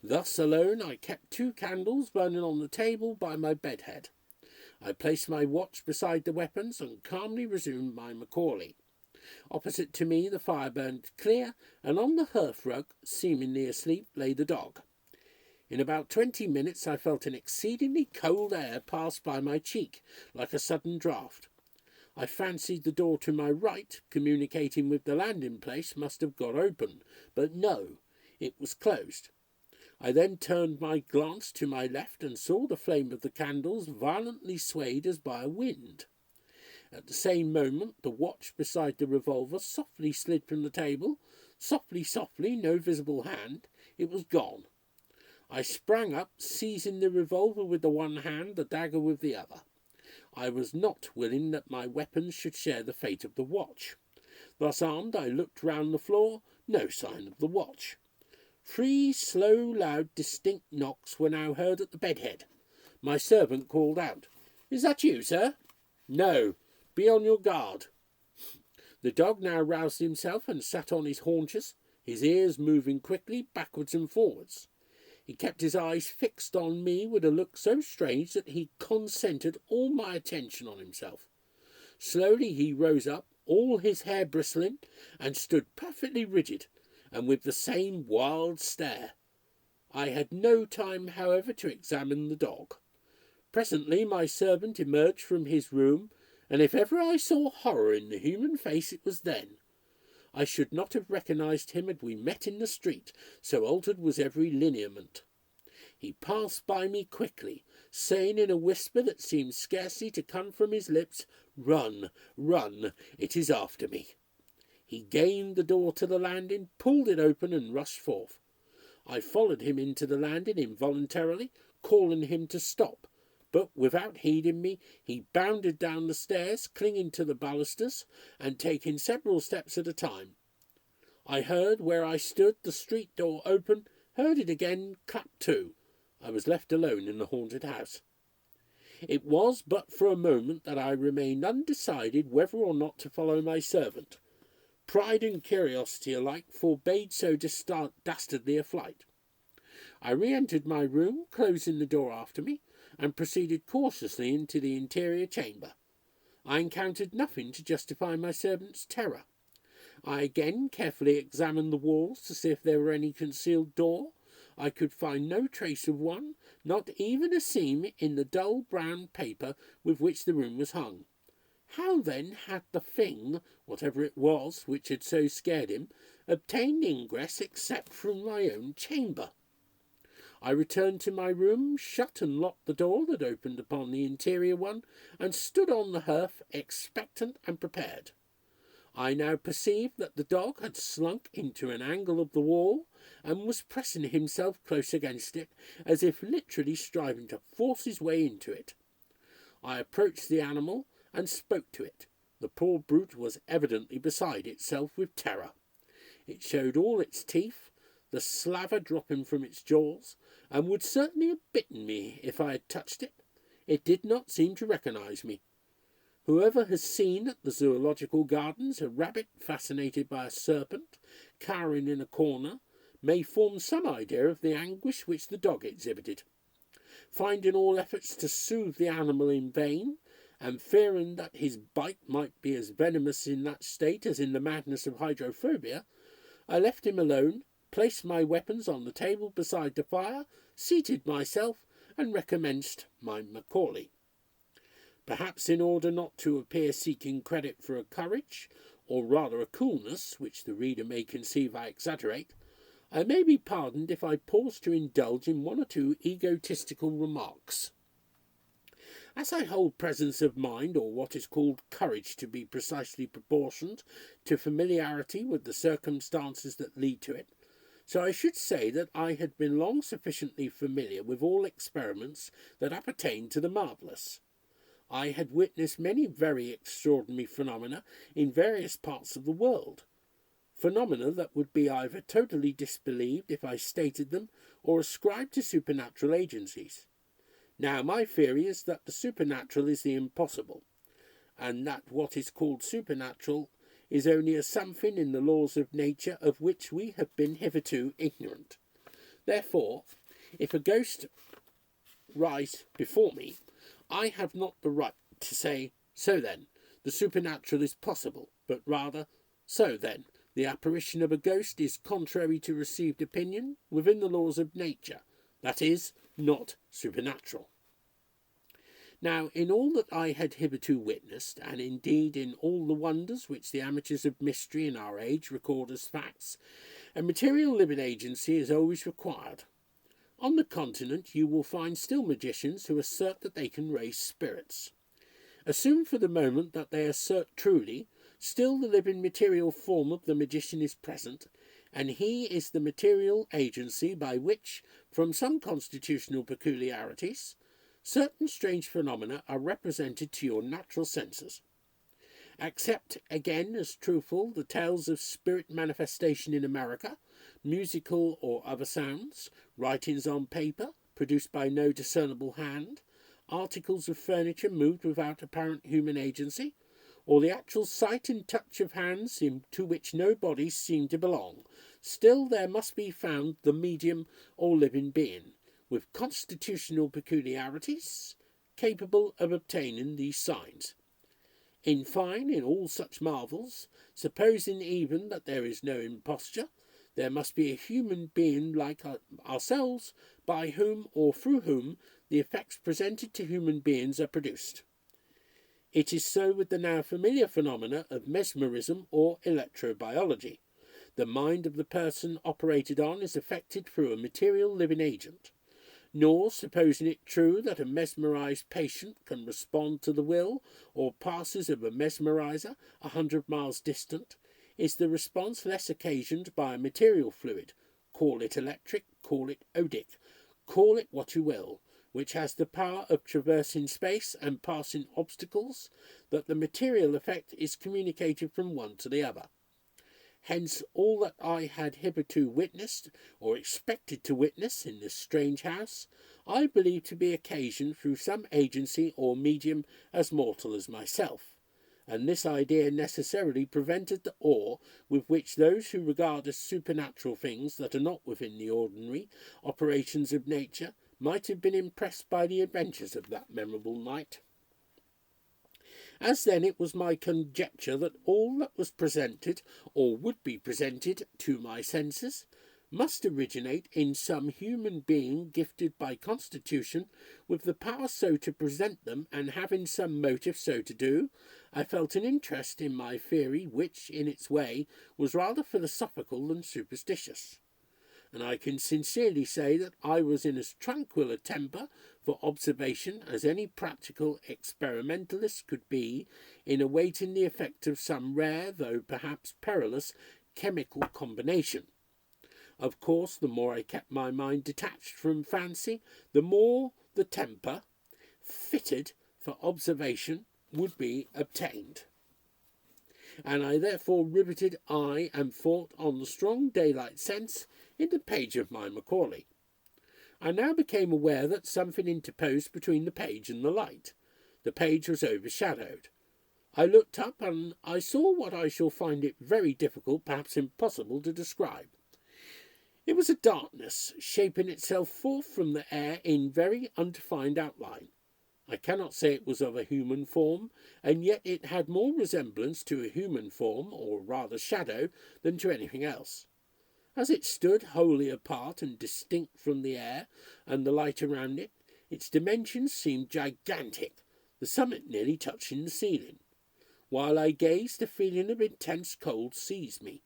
Thus alone I kept 2 candles burning on the table by my bedhead. I placed my watch beside the weapons and calmly resumed my Macaulay. Opposite to me the fire burned clear, and on the hearthrug, seemingly asleep, lay the dog. In about 20 minutes I felt an exceedingly cold air pass by my cheek, like a sudden draught. I fancied the door to my right, communicating with the landing place, must have got open, but no, it was closed. I then turned my glance to my left and saw the flame of the candles violently swayed as by a wind. At the same moment the watch beside the revolver softly slid from the table. Softly, no visible hand. It was gone. I sprang up, seizing the revolver with the one hand, the dagger with the other. I was not willing that my weapons should share the fate of the watch. Thus armed, I looked round the floor. No sign of the watch. 3 slow, loud, distinct knocks were now heard at the bedhead. My servant called out, "Is that you, sir?" "No. Be on your guard." The dog now roused himself and sat on his haunches, his ears moving quickly backwards and forwards. He kept his eyes fixed on me with a look so strange that he concentrated all my attention on himself. Slowly he rose up, all his hair bristling, and stood perfectly rigid, and with the same wild stare. I had no time, however, to examine the dog. Presently my servant emerged from his room, and if ever I saw horror in the human face, it was then. I should not have recognised him had we met in the street, so altered was every lineament. He passed by me quickly, saying in a whisper that seemed scarcely to come from his lips, "Run, run, it is after me." He gained the door to the landing, pulled it open, and rushed forth. I followed him into the landing involuntarily, calling him to stop, but without heeding me, he bounded down the stairs, clinging to the balusters, and taking several steps at a time. I heard, where I stood, the street door open, heard it again clap to. I was left alone in the haunted house. It was but for a moment that I remained undecided whether or not to follow my servant. Pride and curiosity alike forbade so dastardly a flight. I re-entered my room, closing the door after me, and proceeded cautiously into the interior chamber. I encountered nothing to justify my servant's terror. I again carefully examined the walls to see if there were any concealed door. I could find no trace of one, not even a seam in the dull brown paper with which the room was hung. How then had the thing, whatever it was which had so scared him, obtained ingress except from my own chamber? I returned to my room, shut and locked the door that opened upon the interior one, and stood on the hearth, expectant and prepared. I now perceived that the dog had slunk into an angle of the wall, and was pressing himself close against it, as if literally striving to force his way into it. I approached the animal, and spoke to it. The poor brute was evidently beside itself with terror. It showed all its teeth, the slaver dropping from its jaws, and would certainly have bitten me if I had touched it. It did not seem to recognise me. Whoever has seen at the zoological gardens a rabbit fascinated by a serpent, cowering in a corner, may form some idea of the anguish which the dog exhibited. Finding all efforts to soothe the animal in vain, and fearing that his bite might be as venomous in that state as in the madness of hydrophobia, I left him alone, placed my weapons on the table beside the fire, seated myself, and recommenced my Macaulay. Perhaps in order not to appear seeking credit for a courage, or rather a coolness, which the reader may conceive I exaggerate, I may be pardoned if I pause to indulge in one or two egotistical remarks. As I hold presence of mind, or what is called courage, to be precisely proportioned to familiarity with the circumstances that lead to it, so I should say that I had been long sufficiently familiar with all experiments that appertain to the marvellous. I had witnessed many very extraordinary phenomena in various parts of the world, phenomena that would be either totally disbelieved if I stated them, or ascribed to supernatural agencies. Now, my theory is that the supernatural is the impossible, and that what is called supernatural is only a something in the laws of nature of which we have been hitherto ignorant. Therefore, if a ghost rise before me, I have not the right to say, "So then, the supernatural is possible," but rather, "So then, the apparition of a ghost is contrary to received opinion within the laws of nature, that is, not supernatural." Now, in all that I had hitherto witnessed, and indeed in all the wonders which the amateurs of mystery in our age record as facts, a material living agency is always required. On the continent you will find still magicians who assert that they can raise spirits. Assume for the moment that they assert truly, still the living material form of the magician is present, and he is the material agency by which, from some constitutional peculiarities, certain strange phenomena are represented to your natural senses. Accept again as truthful the tales of spirit manifestation in America, musical or other sounds, writings on paper, produced by no discernible hand, articles of furniture moved without apparent human agency, or the actual sight and touch of hands to which no bodies seem to belong. Still there must be found the medium or living being, with constitutional peculiarities, capable of obtaining these signs. In fine, in all such marvels, supposing even that there is no imposture, there must be a human being like ourselves, by whom or through whom the effects presented to human beings are produced. It is so with the now familiar phenomena of mesmerism or electrobiology. The mind of the person operated on is affected through a material living agent. Nor, supposing it true that a mesmerized patient can respond to the will or passes of a mesmerizer 100 miles distant, is the response less occasioned by a material fluid, call it electric, call it odic, call it what you will, which has the power of traversing space and passing obstacles, that the material effect is communicated from one to the other. Hence all that I had hitherto witnessed, or expected to witness, in this strange house, I believed to be occasioned through some agency or medium as mortal as myself, and this idea necessarily prevented the awe with which those who regard as supernatural things that are not within the ordinary operations of nature might have been impressed by the adventures of that memorable night. As then it was my conjecture that all that was presented, or would be presented, to my senses, must originate in some human being gifted by constitution with the power so to present them, and having some motive so to do, I felt an interest in my theory which, in its way, was rather philosophical than superstitious. And I can sincerely say that I was in as tranquil a temper for observation as any practical experimentalist could be in awaiting the effect of some rare, though perhaps perilous, chemical combination. Of course, the more I kept my mind detached from fancy, the more the temper, fitted for observation, would be obtained. And I therefore riveted eye and thought on the strong daylight sense in the page of my Macaulay. I now became aware that something interposed between the page and the light. The page was overshadowed. I looked up, and I saw what I shall find it very difficult, perhaps impossible, to describe. It was a darkness, shaping itself forth from the air in very undefined outline. I cannot say it was of a human form, and yet it had more resemblance to a human form, or rather shadow, than to anything else. As it stood wholly apart and distinct from the air and the light around it, its dimensions seemed gigantic. the summit nearly touching the ceiling. While I gazed, a feeling of intense cold seized me.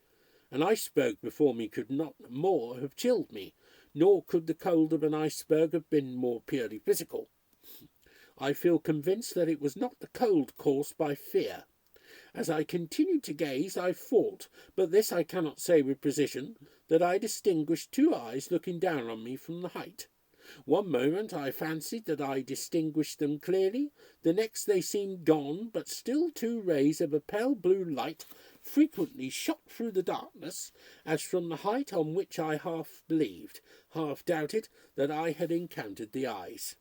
An iceberg before me could not more have chilled me, nor could the cold of an iceberg have been more purely physical. I feel convinced that it was not the cold caused by fear. As I continued to gaze, I thought, but this I cannot say with precision, that I distinguished two eyes looking down on me from the height. One moment I fancied that I distinguished them clearly, the next they seemed gone, but still two rays of a pale blue light frequently shot through the darkness, as from the height on which I half believed, half doubted, that I had encountered the eyes.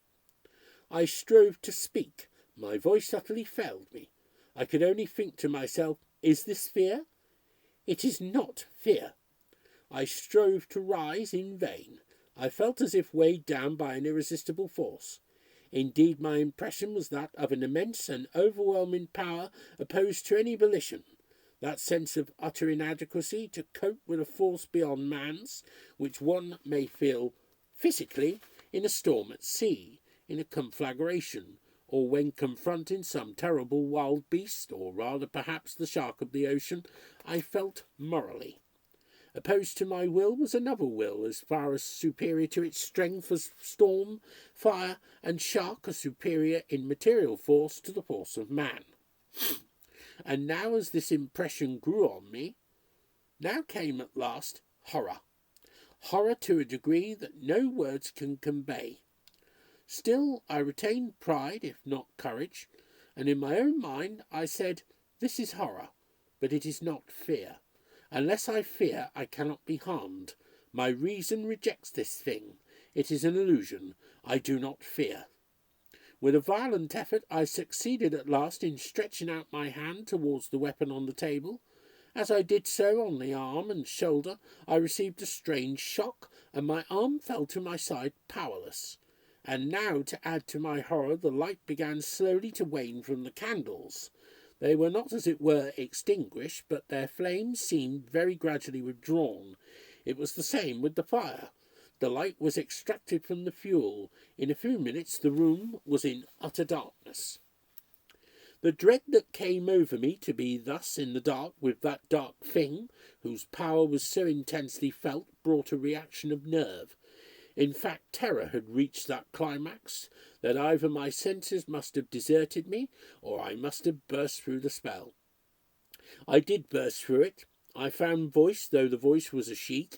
I strove to speak. My voice utterly failed me. I could only think to myself, is this fear? It is not fear. I strove to rise in vain. I felt as if weighed down by an irresistible force. Indeed, my impression was that of an immense and overwhelming power opposed to any volition, that sense of utter inadequacy to cope with a force beyond man's, which one may feel physically in a storm at sea, in a conflagration, or when confronting some terrible wild beast, or rather perhaps the shark of the ocean, I felt morally. Opposed to my will was another will, as far as superior to its strength as storm, fire, and shark are superior in material force to the force of man. And now, as this impression grew on me, now came at last horror. Horror to a degree that no words can convey. Still, I retained pride, if not courage, and in my own mind I said, this is horror, but it is not fear. Unless I fear, I cannot be harmed. My reason rejects this thing. It is an illusion. I do not fear. With a violent effort, I succeeded at last in stretching out my hand towards the weapon on the table. As I did so, on the arm and shoulder, I received a strange shock, and my arm fell to my side powerless. And now, to add to my horror, the light began slowly to wane from the candles. They were not, as it were, extinguished, but their flames seemed very gradually withdrawn. It was the same with the fire. The light was extracted from the fuel. In a few minutes the room was in utter darkness. The dread that came over me to be thus in the dark with that dark thing, whose power was so intensely felt, brought a reaction of nerve. In fact, terror had reached that climax, that either my senses must have deserted me, or I must have burst through the spell. I did burst through it. I found voice, though the voice was a shriek.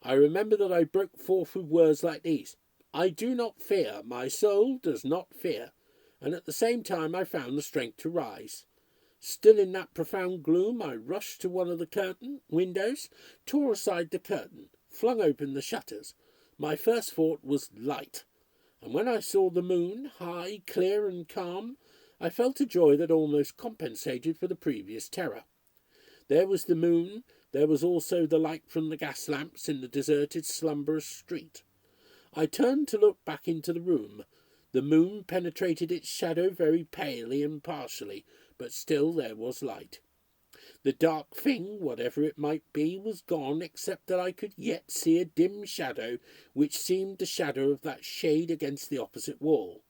I remember that I broke forth with words like these: I do not fear, my soul does not fear. And at the same time I found the strength to rise. Still in that profound gloom, I rushed to one of the windows, tore aside the curtain, flung open the shutters. My first thought was light, and when I saw the moon, high, clear and calm, I felt a joy that almost compensated for the previous terror. There was the moon, there was also the light from the gas lamps in the deserted, slumberous street. I turned to look back into the room. The moon penetrated its shadow very palely and partially, but still there was light. The dark thing, whatever it might be, was gone, except that I could yet see a dim shadow, which seemed the shadow of that shade against the opposite wall.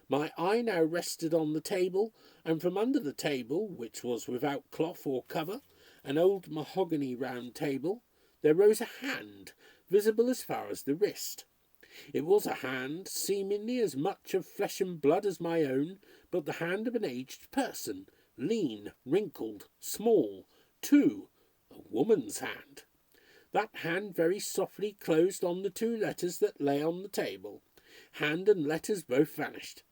My eye now rested on the table, and from under the table, which was without cloth or cover, an old mahogany round table, there rose a hand, visible as far as the wrist. It was a hand, seemingly as much of flesh and blood as my own, but the hand of an aged person, lean, wrinkled, small, too, a woman's hand. That hand very softly closed on the two letters that lay on the table. Hand and letters both vanished.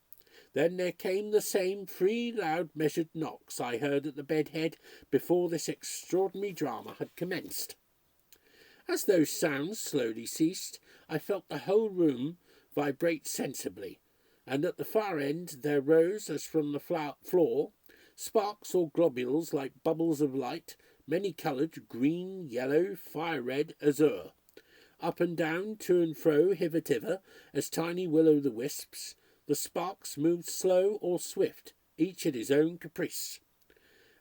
Then there came the same 3 loud measured knocks I heard at the bed head before this extraordinary drama had commenced. As those sounds slowly ceased, I felt the whole room vibrate sensibly, and at the far end there rose, as from the floor, sparks or globules like bubbles of light, many-coloured, green, yellow, fire-red, azure. Up and down, to and fro, hither-thither, as tiny will-o'-the-wisps, the sparks moved slow or swift, each at his own caprice.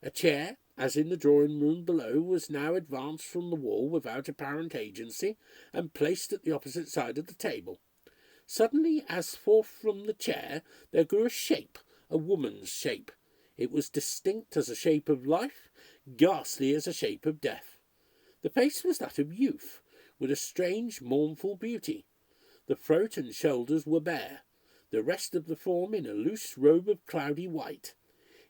A chair, as in the drawing-room below, was now advanced from the wall without apparent agency, and placed at the opposite side of the table. Suddenly, as forth from the chair, there grew a shape, a woman's shape. It was distinct as a shape of life, ghastly as a shape of death. The face was that of youth, with a strange, mournful beauty. The throat and shoulders were bare, the rest of the form in a loose robe of cloudy white.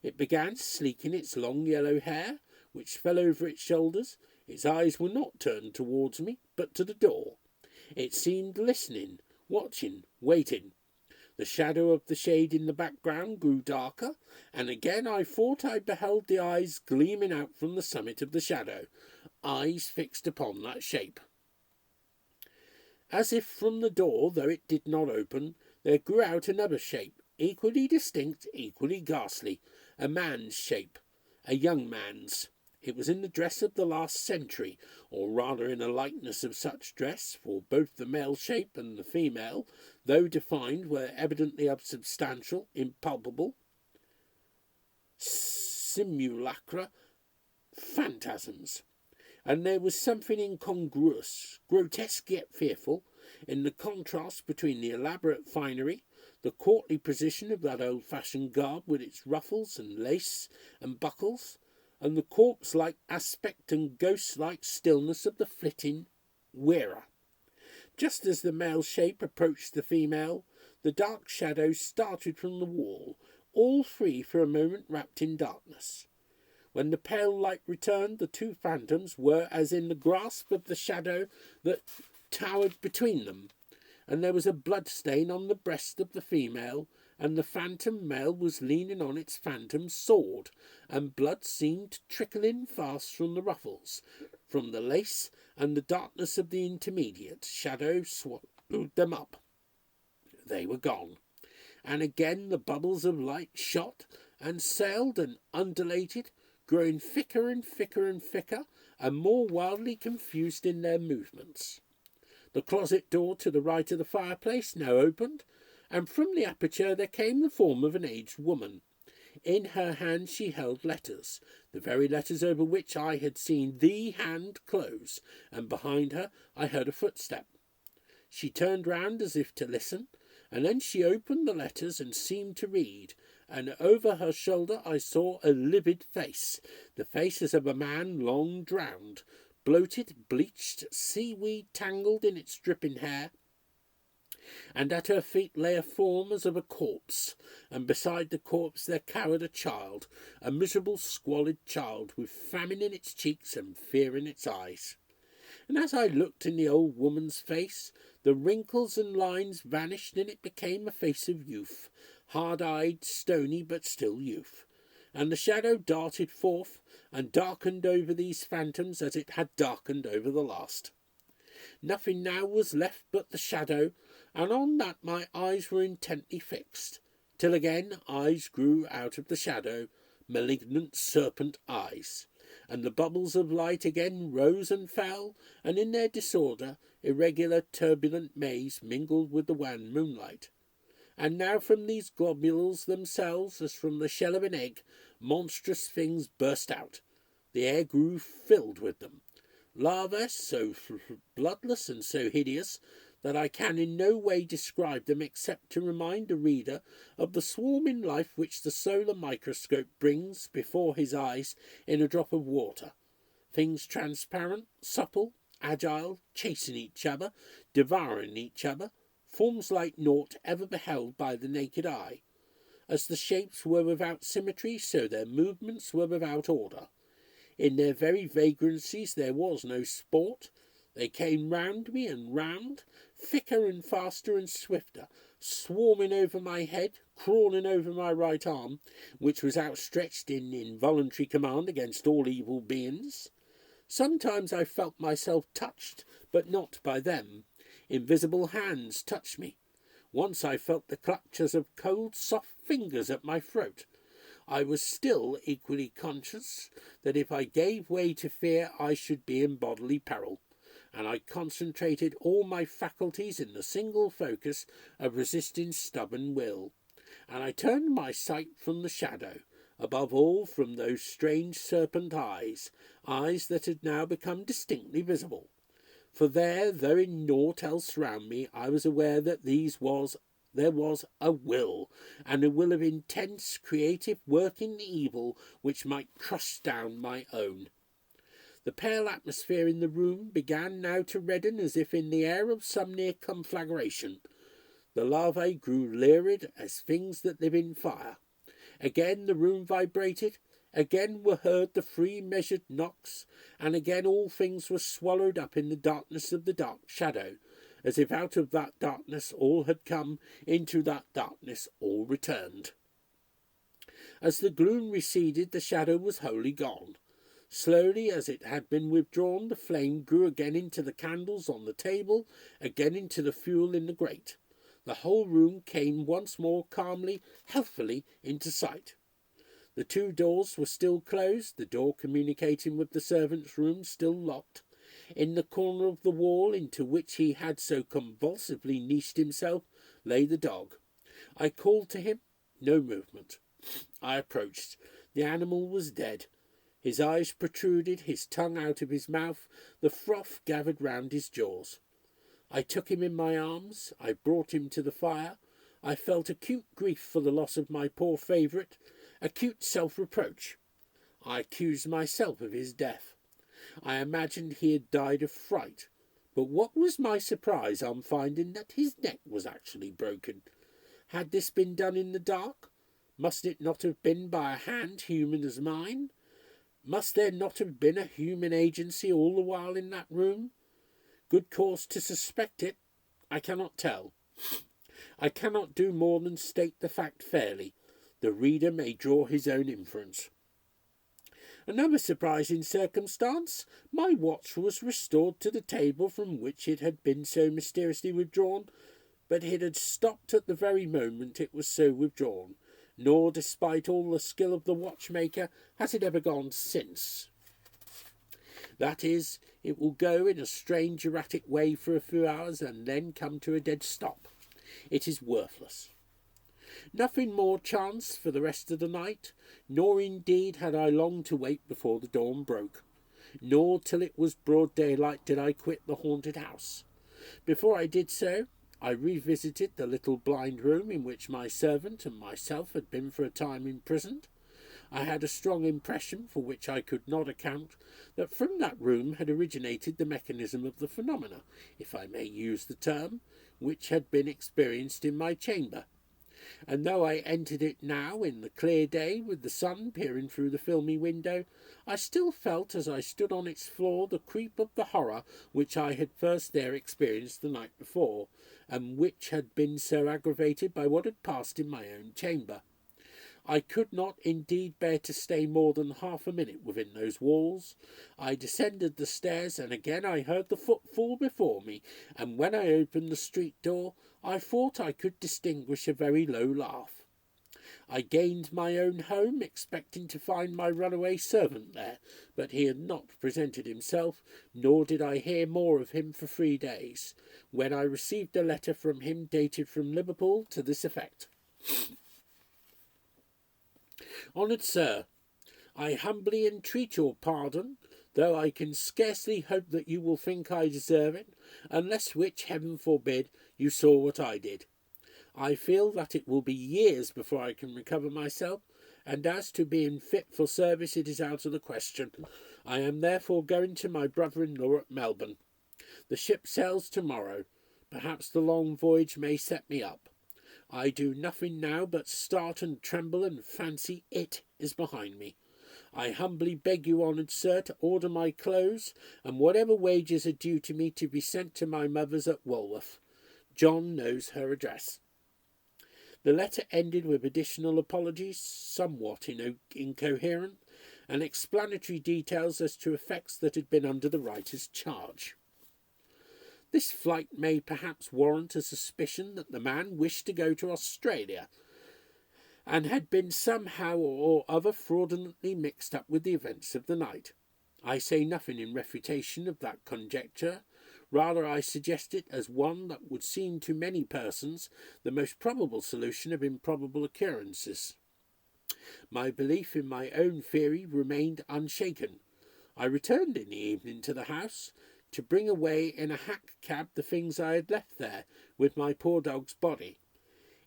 It began sleeking its long yellow hair, which fell over its shoulders. Its eyes were not turned towards me, but to the door. It seemed listening, watching, waiting. The shadow of the shade in the background grew darker, and again I thought I beheld the eyes gleaming out from the summit of the shadow, eyes fixed upon that shape. As if from the door, though it did not open, there grew out another shape, equally distinct, equally ghastly, a man's shape, a young man's. It was in the dress of the last century, or rather in a likeness of such dress, for both the male shape and the female, though defined, were evidently of substantial, impalpable simulacra, phantasms. And there was something incongruous, grotesque yet fearful, in the contrast between the elaborate finery, the courtly position of that old-fashioned garb with its ruffles and lace and buckles, and the corpse-like aspect and ghost-like stillness of the flitting wearer. Just as the male shape approached the female, the dark shadows started from the wall, all three for a moment wrapped in darkness. When the pale light returned, the two phantoms were as in the grasp of the shadow that towered between them, and there was a blood stain on the breast of the female, and the phantom male was leaning on its phantom sword, and blood seemed trickling fast from the ruffles, from the lace, and the darkness of the intermediate shadow swallowed them up. They were gone, and again the bubbles of light shot and sailed and undulated, growing thicker and thicker and thicker, and more wildly confused in their movements. The closet door to the right of the fireplace now opened, and from the aperture there came the form of an aged woman. In her hand she held letters, the very letters over which I had seen the hand close, and behind her I heard a footstep. She turned round as if to listen, and then she opened the letters and seemed to read, and over her shoulder I saw a livid face, the face as of a man long drowned, bloated, bleached, seaweed tangled in its dripping hair, and at her feet lay a form as of a corpse, and beside the corpse there cowered a child, a miserable squalid child, with famine in its cheeks and fear in its eyes. And as I looked in the old woman's face, the wrinkles and lines vanished, and it became a face of youth, hard-eyed, stony, but still youth. And the shadow darted forth, and darkened over these phantoms as it had darkened over the last. Nothing now was left but the shadow, and on that my eyes were intently fixed, till again eyes grew out of the shadow, malignant serpent eyes, and the bubbles of light again rose and fell, and in their disorder, irregular turbulent maze mingled with the wan moonlight. And now from these globules themselves, as from the shell of an egg, monstrous things burst out. The air grew filled with them. Larvae so bloodless and so hideous that I can in no way describe them except to remind the reader of the swarming life which the solar microscope brings before his eyes in a drop of water. Things transparent, supple, agile, chasing each other, devouring each other, forms like naught ever beheld by the naked eye. As the shapes were without symmetry, so their movements were without order. In their very vagrancies there was no sport. They came round me and round, thicker and faster and swifter, swarming over my head, crawling over my right arm, which was outstretched in involuntary command against all evil beings. Sometimes I felt myself touched, but not by them. Invisible hands touched me. Once I felt the clutches of cold, soft fingers at my throat. I was still equally conscious that if I gave way to fear I should be in bodily peril, and I concentrated all my faculties in the single focus of resisting stubborn will, and I turned my sight from the shadow, above all from those strange serpent eyes, eyes that had now become distinctly visible. For there, though in naught else round me, I was aware that there was a will, and a will of intense, creative work in the evil which might crush down my own. The pale atmosphere in the room began now to redden as if in the air of some near conflagration. The larvae grew lurid as things that live in fire. Again the room vibrated, again were heard the free measured knocks, and again all things were swallowed up in the darkness of the dark shadow, as if out of that darkness all had come, into that darkness all returned. As the gloom receded, the shadow was wholly gone. Slowly, as it had been withdrawn, the flame grew again into the candles on the table, again into the fuel in the grate. The whole room came once more calmly, healthfully into sight. The 2 doors were still closed, the door communicating with the servants' room still locked. In the corner of the wall into which he had so convulsively niched himself lay the dog. I called to him. No movement. I approached. The animal was dead. His eyes protruded, his tongue out of his mouth, the froth gathered round his jaws. I took him in my arms, I brought him to the fire. I felt acute grief for the loss of my poor favourite, acute self-reproach. I accused myself of his death. I imagined he had died of fright, but what was my surprise on finding that his neck was actually broken? Had this been done in the dark? Must it not have been by a hand human as mine? Must there not have been a human agency all the while in that room? Good cause to suspect it? I cannot tell. I cannot do more than state the fact fairly. The reader may draw his own inference. Another surprising circumstance, my watch was restored to the table from which it had been so mysteriously withdrawn, but it had stopped at the very moment it was so withdrawn, nor, despite all the skill of the watchmaker, has it ever gone since. That is, it will go in a strange erratic way for a few hours and then come to a dead stop. It is worthless. Nothing more chanced for the rest of the night, nor indeed had I long to wait before the dawn broke, nor till it was broad daylight did I quit the haunted house. Before I did so, I revisited the little blind room in which my servant and myself had been for a time imprisoned. I had a strong impression, for which I could not account, that from that room had originated the mechanism of the phenomena, if I may use the term, which had been experienced in my chamber. And though I entered it now in the clear day, with the sun peering through the filmy window, I still felt as I stood on its floor the creep of the horror which I had first there experienced the night before, and which had been so aggravated by what had passed in my own chamber. I could not indeed bear to stay more than half a minute within those walls. I descended the stairs, and again I heard the footfall before me, and when I opened the street door, I thought I could distinguish a very low laugh. I gained my own home, expecting to find my runaway servant there, but he had not presented himself, nor did I hear more of him for 3 days, when I received a letter from him dated from Liverpool to this effect. Honoured Sir, I humbly entreat your pardon, though I can scarcely hope that you will think I deserve it, unless which, heaven forbid, you saw what I did. I feel that it will be years before I can recover myself, and as to being fit for service, it is out of the question. I am therefore going to my brother-in-law at Melbourne. The ship sails tomorrow. Perhaps the long voyage may set me up. I do nothing now but start and tremble and fancy it is behind me. I humbly beg you, honoured sir, to order my clothes, and whatever wages are due to me to be sent to my mother's at Walworth. John knows her address. The letter ended with additional apologies, somewhat incoherent, and explanatory details as to effects that had been under the writer's charge. This flight may perhaps warrant a suspicion that the man wished to go to Australia, and had been somehow or other fraudulently mixed up with the events of the night. I say nothing in refutation of that conjecture. Rather, I suggest it as one that would seem to many persons the most probable solution of improbable occurrences. My belief in my own theory remained unshaken. I returned in the evening to the house, to bring away in a hack cab the things I had left there, with my poor dog's body.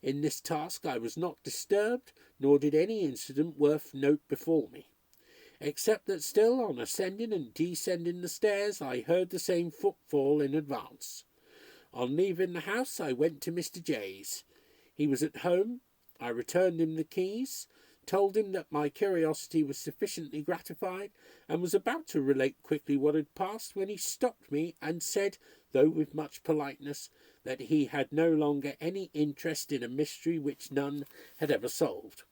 In this task I was not disturbed, nor did any incident worth note befall me, except that still on ascending and descending the stairs I heard the same footfall in advance. On leaving the house I went to Mr. J's. He was at home. I returned him the keys, told him that my curiosity was sufficiently gratified, and was about to relate quickly what had passed, when he stopped me and said, though with much politeness, that he had no longer any interest in a mystery which none had ever solved.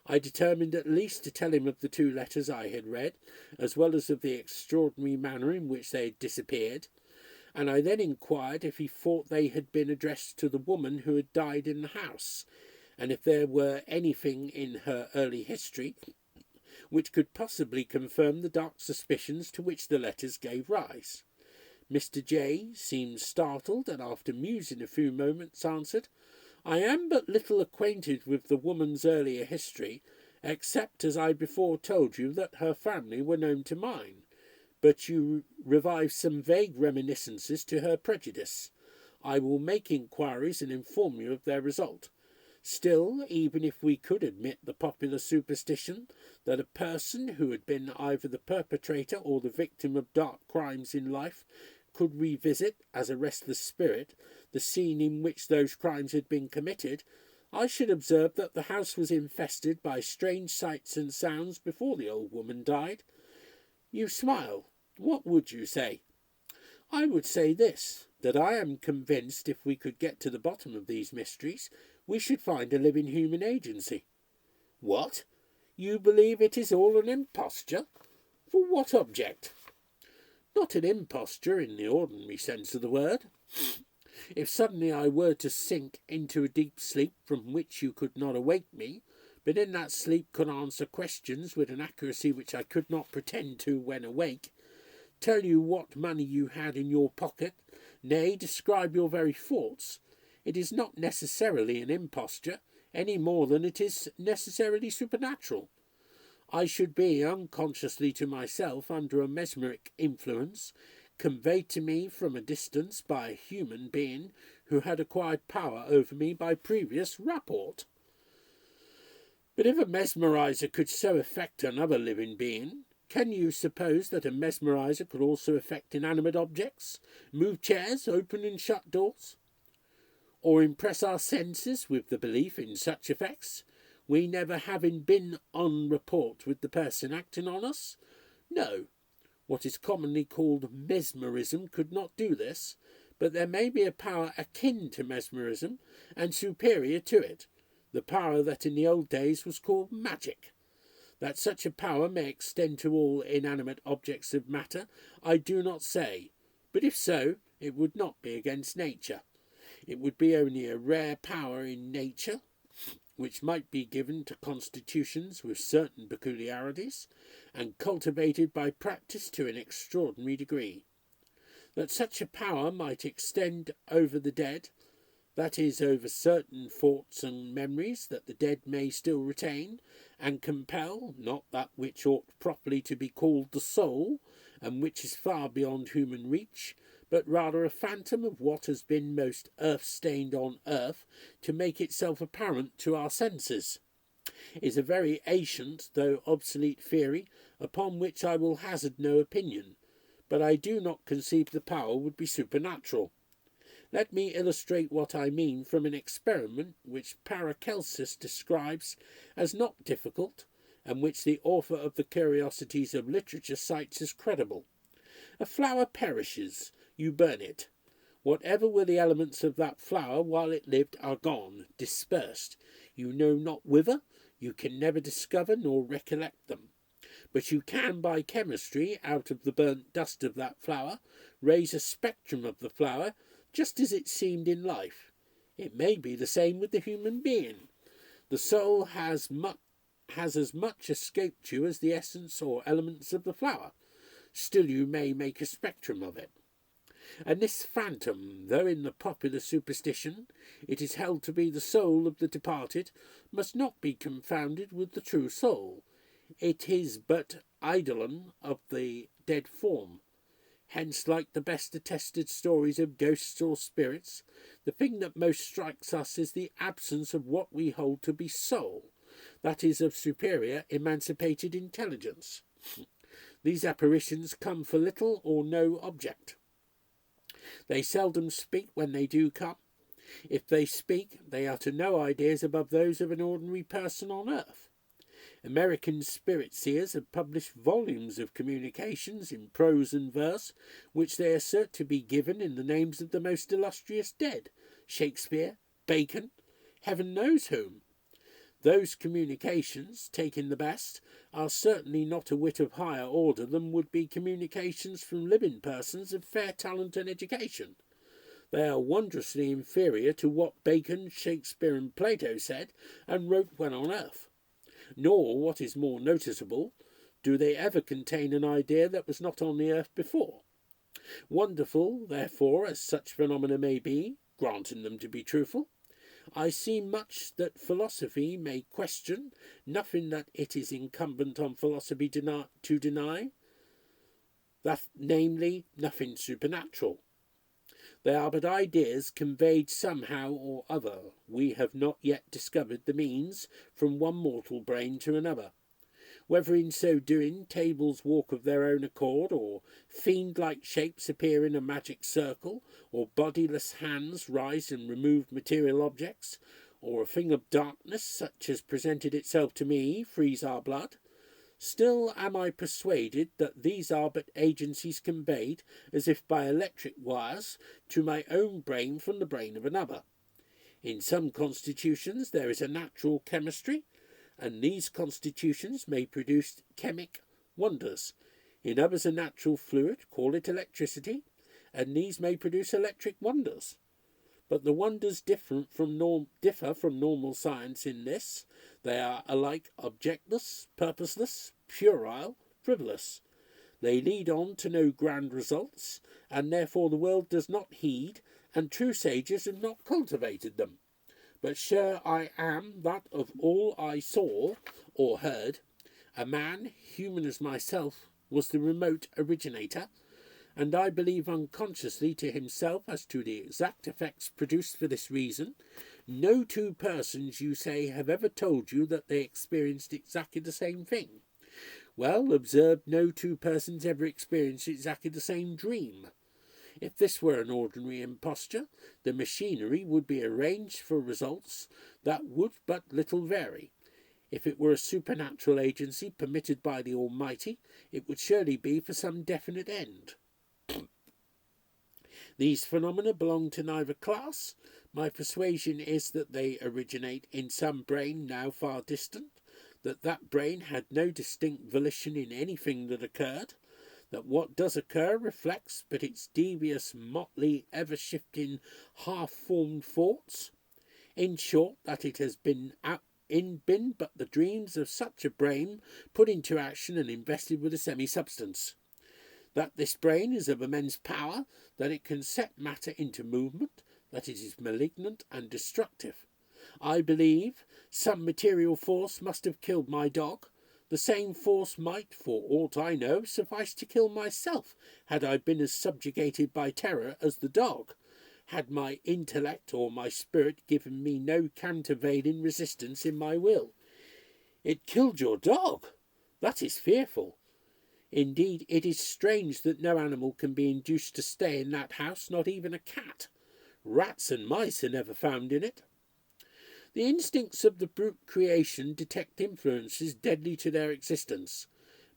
I determined at least to tell him of the 2 letters I had read, as well as of the extraordinary manner in which they had disappeared, and I then inquired if he thought they had been addressed to the woman who had died in the house, and if there were anything in her early history which could possibly confirm the dark suspicions to which the letters gave rise. Mr. J. seemed startled, and after musing a few moments answered, "I am but little acquainted with the woman's earlier history, except as I before told you that her family were known to mine, but you revive some vague reminiscences to her prejudice. I will make inquiries and inform you of their result. Still, even if we could admit the popular superstition that a person who had been either the perpetrator or the victim of dark crimes in life could revisit, as a restless spirit, the scene in which those crimes had been committed, I should observe that the house was infested by strange sights and sounds before the old woman died. You smile. What would you say?" "I would say this, that I am convinced if we could get to the bottom of these mysteries, we should find a living human agency." "What? You believe it is all an imposture? For what object?" "Not an imposture in the ordinary sense of the word. If suddenly I were to sink into a deep sleep from which you could not awake me, but in that sleep could answer questions with an accuracy which I could not pretend to when awake, tell you what money you had in your pocket, nay, describe your very thoughts, it is not necessarily an imposture, any more than it is necessarily supernatural. I should be, unconsciously to myself, under a mesmeric influence, conveyed to me from a distance by a human being who had acquired power over me by previous rapport. But if a mesmerizer could so affect another living being, can you suppose that a mesmerizer could also affect inanimate objects, move chairs, open and shut doors, or impress our senses with the belief in such effects, we never having been en rapport with the person acting on us? No. What is commonly called mesmerism could not do this, but there may be a power akin to mesmerism and superior to it, the power that in the old days was called magic. That such a power may extend to all inanimate objects of matter, I do not say, but if so, it would not be against nature. It would be only a rare power in nature, which might be given to constitutions with certain peculiarities, and cultivated by practice to an extraordinary degree. That such a power might extend over the dead, that is, over certain thoughts and memories that the dead may still retain, and compel, not that which ought properly to be called the soul, and which is far beyond human reach, but rather a phantom of what has been most earth-stained on earth, to make itself apparent to our senses, is a very ancient, though obsolete theory, upon which I will hazard no opinion, but I do not conceive the power would be supernatural. Let me illustrate what I mean from an experiment which Paracelsus describes as not difficult, and which the author of the Curiosities of Literature cites as credible. A flower perishes, you burn it. Whatever were the elements of that flower while it lived are gone, dispersed. You know not whither, you can never discover nor recollect them. But you can, by chemistry, out of the burnt dust of that flower, raise a spectrum of the flower, just as it seemed in life. It may be the same with the human being. The soul has as much escaped you as the essence or elements of the flower. Still you may make a spectrum of it. And this phantom, though in the popular superstition it is held to be the soul of the departed, must not be confounded with the true soul. It is but eidolon of the dead form. Hence, like the best attested stories of ghosts or spirits, the thing that most strikes us is the absence of what we hold to be soul, that is, of superior, emancipated intelligence. These apparitions come for little or no object. They seldom speak when they do come. If they speak, they utter no ideas above those of an ordinary person on earth. American spirit seers have published volumes of communications in prose and verse, which they assert to be given in the names of the most illustrious dead, Shakespeare, Bacon, heaven knows whom. Those communications, taken the best, are certainly not a whit of higher order than would be communications from living persons of fair talent and education. They are wondrously inferior to what Bacon, Shakespeare, and Plato said and wrote when on earth. Nor, what is more noticeable, do they ever contain an idea that was not on the earth before. Wonderful, therefore, as such phenomena may be, granting them to be truthful, I see much that philosophy may question, nothing that it is incumbent on philosophy to deny, that, namely, nothing supernatural. They are but ideas conveyed somehow or other. We have not yet discovered the means from one mortal brain to another. Whether in so doing tables walk of their own accord, or fiend-like shapes appear in a magic circle, or bodiless hands rise and remove material objects, or a thing of darkness, such as presented itself to me, freeze our blood, still am I persuaded that these are but agencies conveyed, as if by electric wires, to my own brain from the brain of another. In some constitutions there is a natural chemistry, and these constitutions may produce chemic wonders. In others a natural fluid, call it electricity, and these may produce electric wonders. But the wonders differ from normal science in this: they are alike objectless, purposeless, puerile, frivolous. They lead on to no grand results, and therefore the world does not heed, and true sages have not cultivated them. But sure I am that of all I saw or heard, a man, human as myself, was the remote originator, and I believe unconsciously to himself as to the exact effects produced for this reason. No two persons, you say, have ever told you that they experienced exactly the same thing. Well, observe, no two persons ever experienced exactly the same dream. If this were an ordinary imposture, the machinery would be arranged for results that would but little vary. If it were a supernatural agency permitted by the Almighty, it would surely be for some definite end. These phenomena belong to neither class. My persuasion is that they originate in some brain now far distant, that brain had no distinct volition in anything that occurred, that what does occur reflects but its devious, motley, ever-shifting, half-formed thoughts. In short, that it has been but the dreams of such a brain put into action and invested with a semi-substance. That this brain is of immense power, that it can set matter into movement, that it is malignant and destructive. I believe some material force must have killed my dog. The same force might, for aught I know, suffice to kill myself, had I been as subjugated by terror as the dog, had my intellect or my spirit given me no countervailing resistance in my will. It killed your dog? That is fearful. Indeed, it is strange that no animal can be induced to stay in that house, not even a cat. Rats and mice are never found in it. The instincts of the brute creation detect influences deadly to their existence.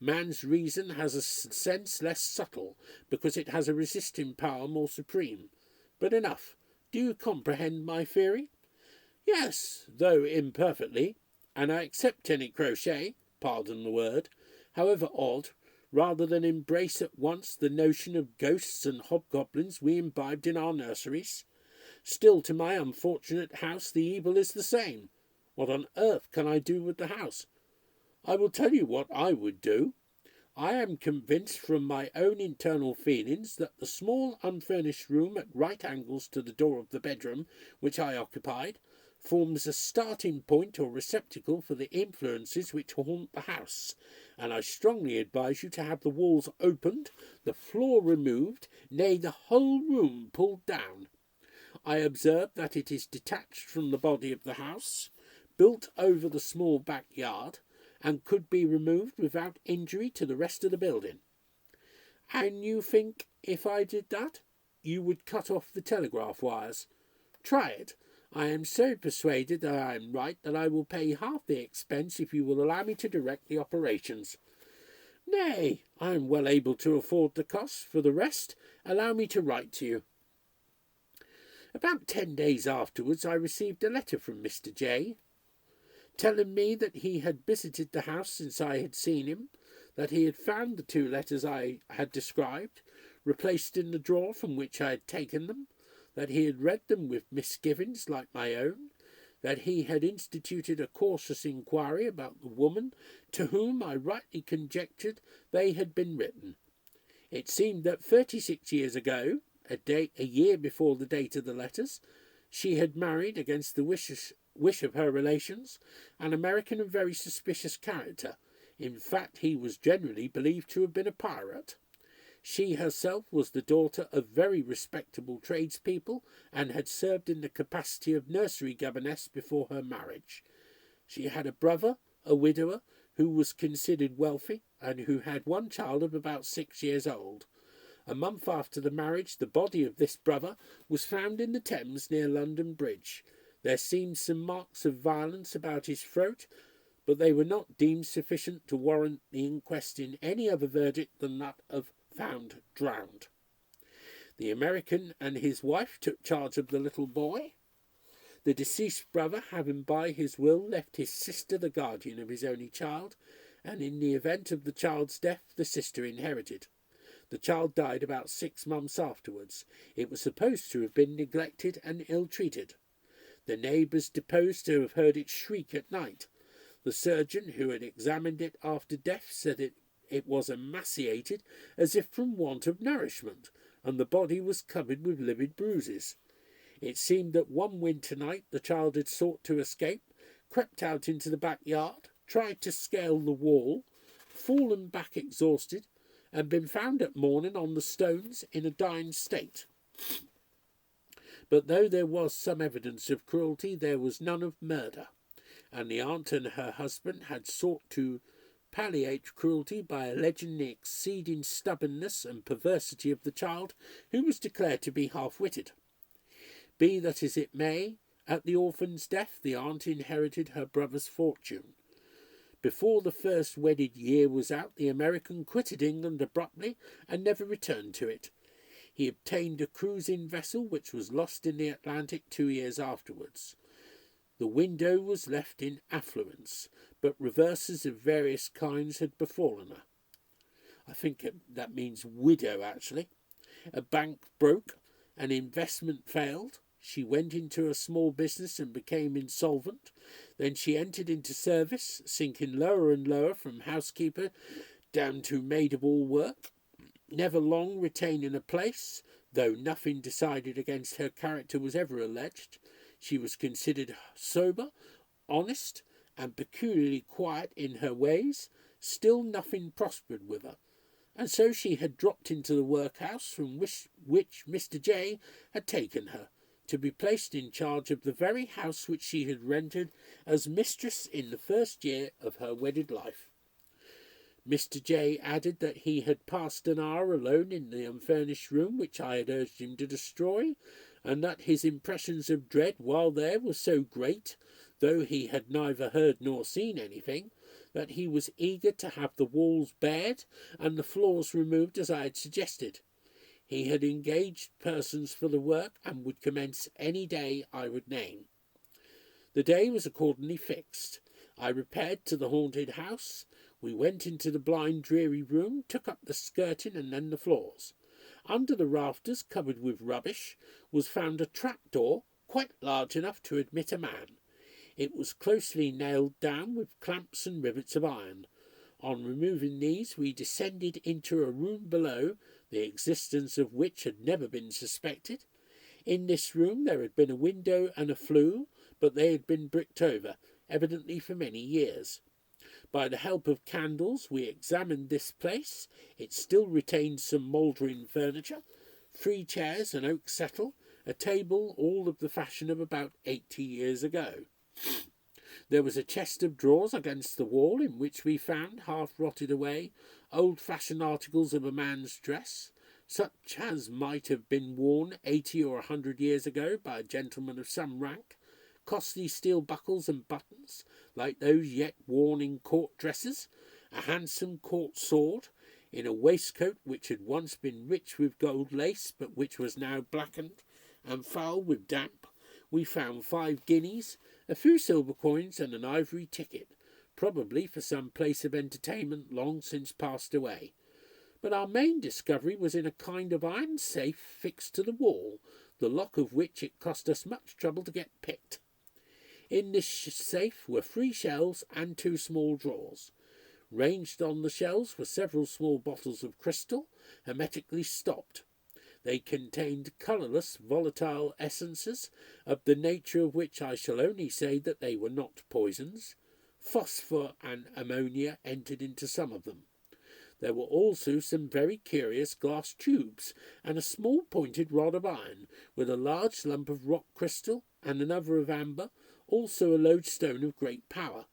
Man's reason has a sense less subtle, because it has a resisting power more supreme. But enough. Do you comprehend my theory? Yes, though imperfectly, and I accept any crochet, pardon the word, however odd, rather than embrace at once the notion of ghosts and hobgoblins we imbibed in our nurseries. Still, to my unfortunate house the evil is the same. What on earth can I do with the house? I will tell you what I would do. I am convinced from my own internal feelings that the small unfurnished room at right angles to the door of the bedroom which I occupied, forms a starting point or receptacle for the influences which haunt the house, and I strongly advise you to have the walls opened, the floor removed, nay, the whole room pulled down. I observe that it is detached from the body of the house, built over the small backyard, and could be removed without injury to the rest of the building. And you think if I did that, you would cut off the telegraph wires? Try it. I am so persuaded that I am right that I will pay half the expense if you will allow me to direct the operations. Nay, I am well able to afford the costs. For the rest, allow me to write to you. About 10 days afterwards I received a letter from Mr. J, telling me that he had visited the house since I had seen him, that he had found the 2 letters I had described, replaced in the drawer from which I had taken them, that he had read them with misgivings like my own, that he had instituted a cautious inquiry about the woman to whom I rightly conjectured they had been written. It seemed that 36 years ago, a year before the date of the letters, she had married, against the wish of her relations, an American of very suspicious character. In fact, he was generally believed to have been a pirate. She herself was the daughter of very respectable tradespeople, and had served in the capacity of nursery governess before her marriage. She had a brother, a widower, who was considered wealthy, and who had 1 child of about 6 years old. A month after the marriage, the body of this brother was found in the Thames near London Bridge. There seemed some marks of violence about his throat, but they were not deemed sufficient to warrant the inquest in any other verdict than that of found drowned. The American and his wife took charge of the little boy, the deceased brother having by his will left his sister the guardian of his only child, and in the event of the child's death the sister inherited. The child died about 6 months afterwards. It was supposed to have been neglected and ill-treated. The neighbours deposed to have heard it shriek at night. The surgeon who had examined it after death said it was emaciated as if from want of nourishment, and the body was covered with livid bruises. It seemed that one winter night the child had sought to escape, crept out into the backyard, tried to scale the wall, fallen back exhausted, and been found at morning on the stones in a dying state. But though there was some evidence of cruelty, there was none of murder, and the aunt and her husband had sought to palliate cruelty by alleging the exceeding stubbornness and perversity of the child, who was declared to be half-witted. Be that as it may, at the orphan's death the aunt inherited her brother's fortune. Before the first wedded year was out, the American quitted England abruptly and never returned to it. He obtained a cruising vessel which was lost in the Atlantic 2 years afterwards. The widow was left in affluence, but reverses of various kinds had befallen her. I think that means widow, actually. A bank broke, an investment failed. She went into a small business and became insolvent. Then she entered into service, sinking lower and lower from housekeeper down to maid of all work, never long retaining a place, though nothing decided against her character was ever alleged. She was considered sober, honest, and peculiarly quiet in her ways. Still nothing prospered with her, and so she had dropped into the workhouse from which Mr. J had taken her, to be placed in charge of the very house which she had rented as mistress in the first year of her wedded life. Mr. J added that he had passed an hour alone in the unfurnished room which I had urged him to destroy, and that his impressions of dread while there were so great, though he had neither heard nor seen anything, that he was eager to have the walls bared and the floors removed as I had suggested. He had engaged persons for the work, and would commence any day I would name. The day was accordingly fixed. I repaired to the haunted house. We went into the blind, dreary room, took up the skirting and then the floors. Under the rafters, covered with rubbish, was found a trap-door quite large enough to admit a man. It was closely nailed down with clamps and rivets of iron. On removing these, we descended into a room below, the existence of which had never been suspected. In this room there had been a window and a flue, but they had been bricked over, evidently for many years. By the help of candles we examined this place. It still retained some mouldering furniture, 3 chairs, an oak settle, a table, all of the fashion of about 80 years ago. There was a chest of drawers against the wall, in which we found, half rotted away, old-fashioned articles of a man's dress, such as might have been worn 80 or 100 years ago by a gentleman of some rank, costly steel buckles and buttons, like those yet worn in court dresses, a handsome court sword, in a waistcoat which had once been rich with gold lace, but which was now blackened and foul with damp. We found 5 guineas, a few silver coins, and an ivory ticket, probably for some place of entertainment long since passed away. But our main discovery was in a kind of iron safe fixed to the wall, the lock of which it cost us much trouble to get picked. In this safe were 3 shelves and 2 small drawers. Ranged on the shelves were several small bottles of crystal, hermetically stopped. They contained colourless, volatile essences, of the nature of which I shall only say that they were not poisons. Phosphor and ammonia entered into some of them. There were also some very curious glass tubes, and a small pointed rod of iron, with a large lump of rock crystal, and another of amber, also a lodestone of great power.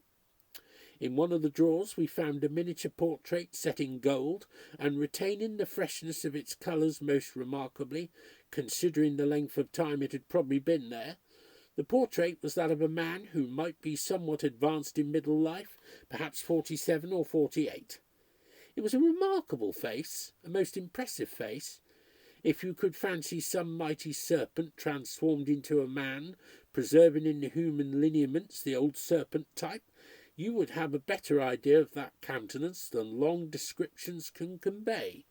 In one of the drawers we found a miniature portrait set in gold, and retaining the freshness of its colours most remarkably, considering the length of time it had probably been there. The portrait was that of a man who might be somewhat advanced in middle life, perhaps 47 or 48. It was a remarkable face, a most impressive face. If you could fancy some mighty serpent transformed into a man, preserving in the human lineaments the old serpent type, you would have a better idea of that countenance than long descriptions can convey.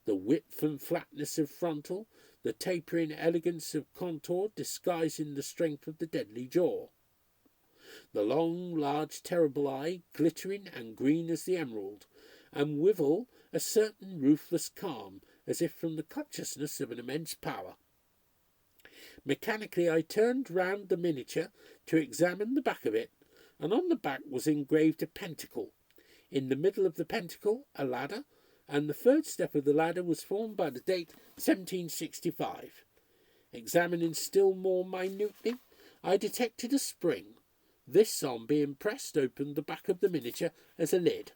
The width and flatness of frontal, the tapering elegance of contour disguising the strength of the deadly jaw. The long, large, terrible eye, glittering and green as the emerald, and withal a certain ruthless calm, as if from the consciousness of an immense power. Mechanically I turned round the miniature to examine the back of it, and on the back was engraved a pentacle. In the middle of the pentacle a ladder, and the 3rd step of the ladder was formed by the date 1765. Examining still more minutely, I detected a spring. This, on being pressed, opened the back of the miniature as a lid.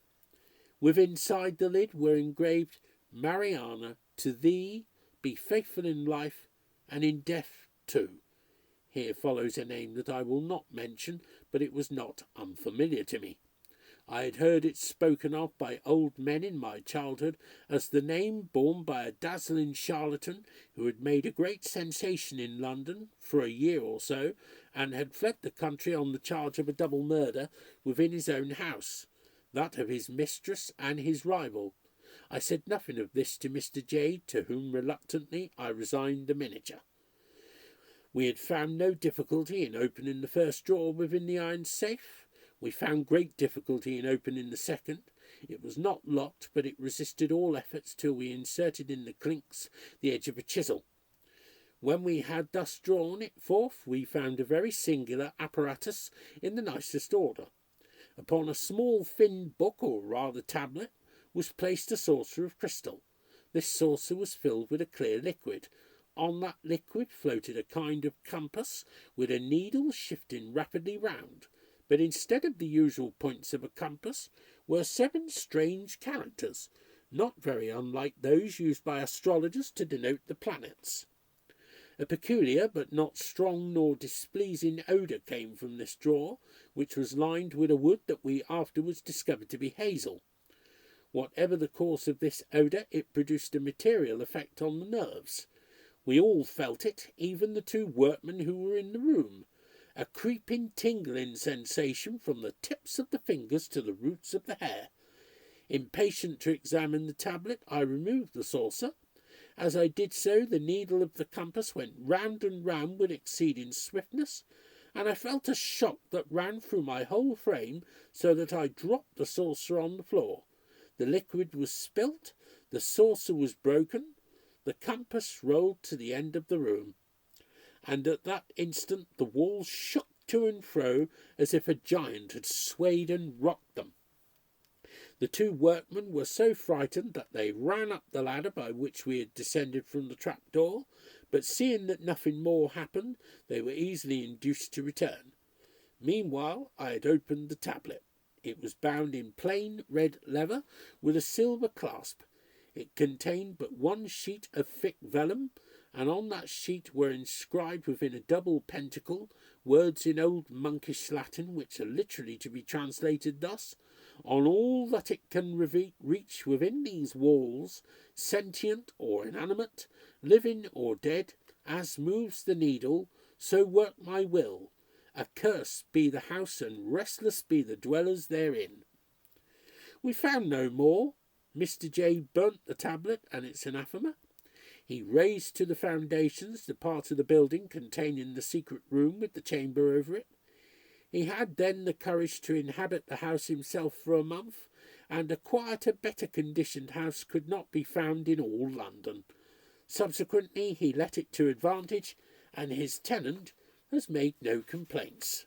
Withinside the lid were engraved, "Mariana, to thee be faithful in life, and in death too." Here follows a name that I will not mention, but it was not unfamiliar to me. I had heard it spoken of by old men in my childhood as the name borne by a dazzling charlatan who had made a great sensation in London for a year or so, and had fled the country on the charge of a double murder within his own house, that of his mistress and his rival. I said nothing of this to Mr. J., to whom reluctantly I resigned the miniature. We had found no difficulty in opening the first drawer within the iron safe. We found great difficulty in opening the second. It was not locked, but it resisted all efforts till we inserted in the clinks the edge of a chisel. When we had thus drawn it forth, we found a very singular apparatus in the nicest order. Upon a small thin book, or rather tablet, was placed a saucer of crystal. This saucer was filled with a clear liquid. On that liquid floated a kind of compass, with a needle shifting rapidly round, but instead of the usual points of a compass were 7 strange characters, not very unlike those used by astrologers to denote the planets. A peculiar but not strong nor displeasing odour came from this drawer, which was lined with a wood that we afterwards discovered to be hazel. Whatever the cause of this odour, it produced a material effect on the nerves. We all felt it, even the 2 workmen who were in the room. A creeping, tingling sensation from the tips of the fingers to the roots of the hair. Impatient to examine the tablet, I removed the saucer. As I did so, the needle of the compass went round and round with exceeding swiftness, and I felt a shock that ran through my whole frame, so that I dropped the saucer on the floor. The liquid was spilt, the saucer was broken, the compass rolled to the end of the room, and at that instant the walls shook to and fro as if a giant had swayed and rocked them. The two workmen were so frightened that they ran up the ladder by which we had descended from the trapdoor, but seeing that nothing more happened, they were easily induced to return. Meanwhile, I had opened the tablet. It was bound in plain red leather with a silver clasp. It contained but one sheet of thick vellum, and on that sheet were inscribed within a double pentacle words in old monkish Latin, which are literally to be translated thus: "On all that it can reach within these walls, sentient or inanimate, living or dead, as moves the needle, so work my will. Accursed be the house and restless be the dwellers therein." We found no more. Mr. J. burnt the tablet and its anathema. He razed to the foundations the part of the building containing the secret room with the chamber over it. He had then the courage to inhabit the house himself for a month, and a quieter, better conditioned house could not be found in all London. Subsequently he let it to advantage, and his tenant has made no complaints.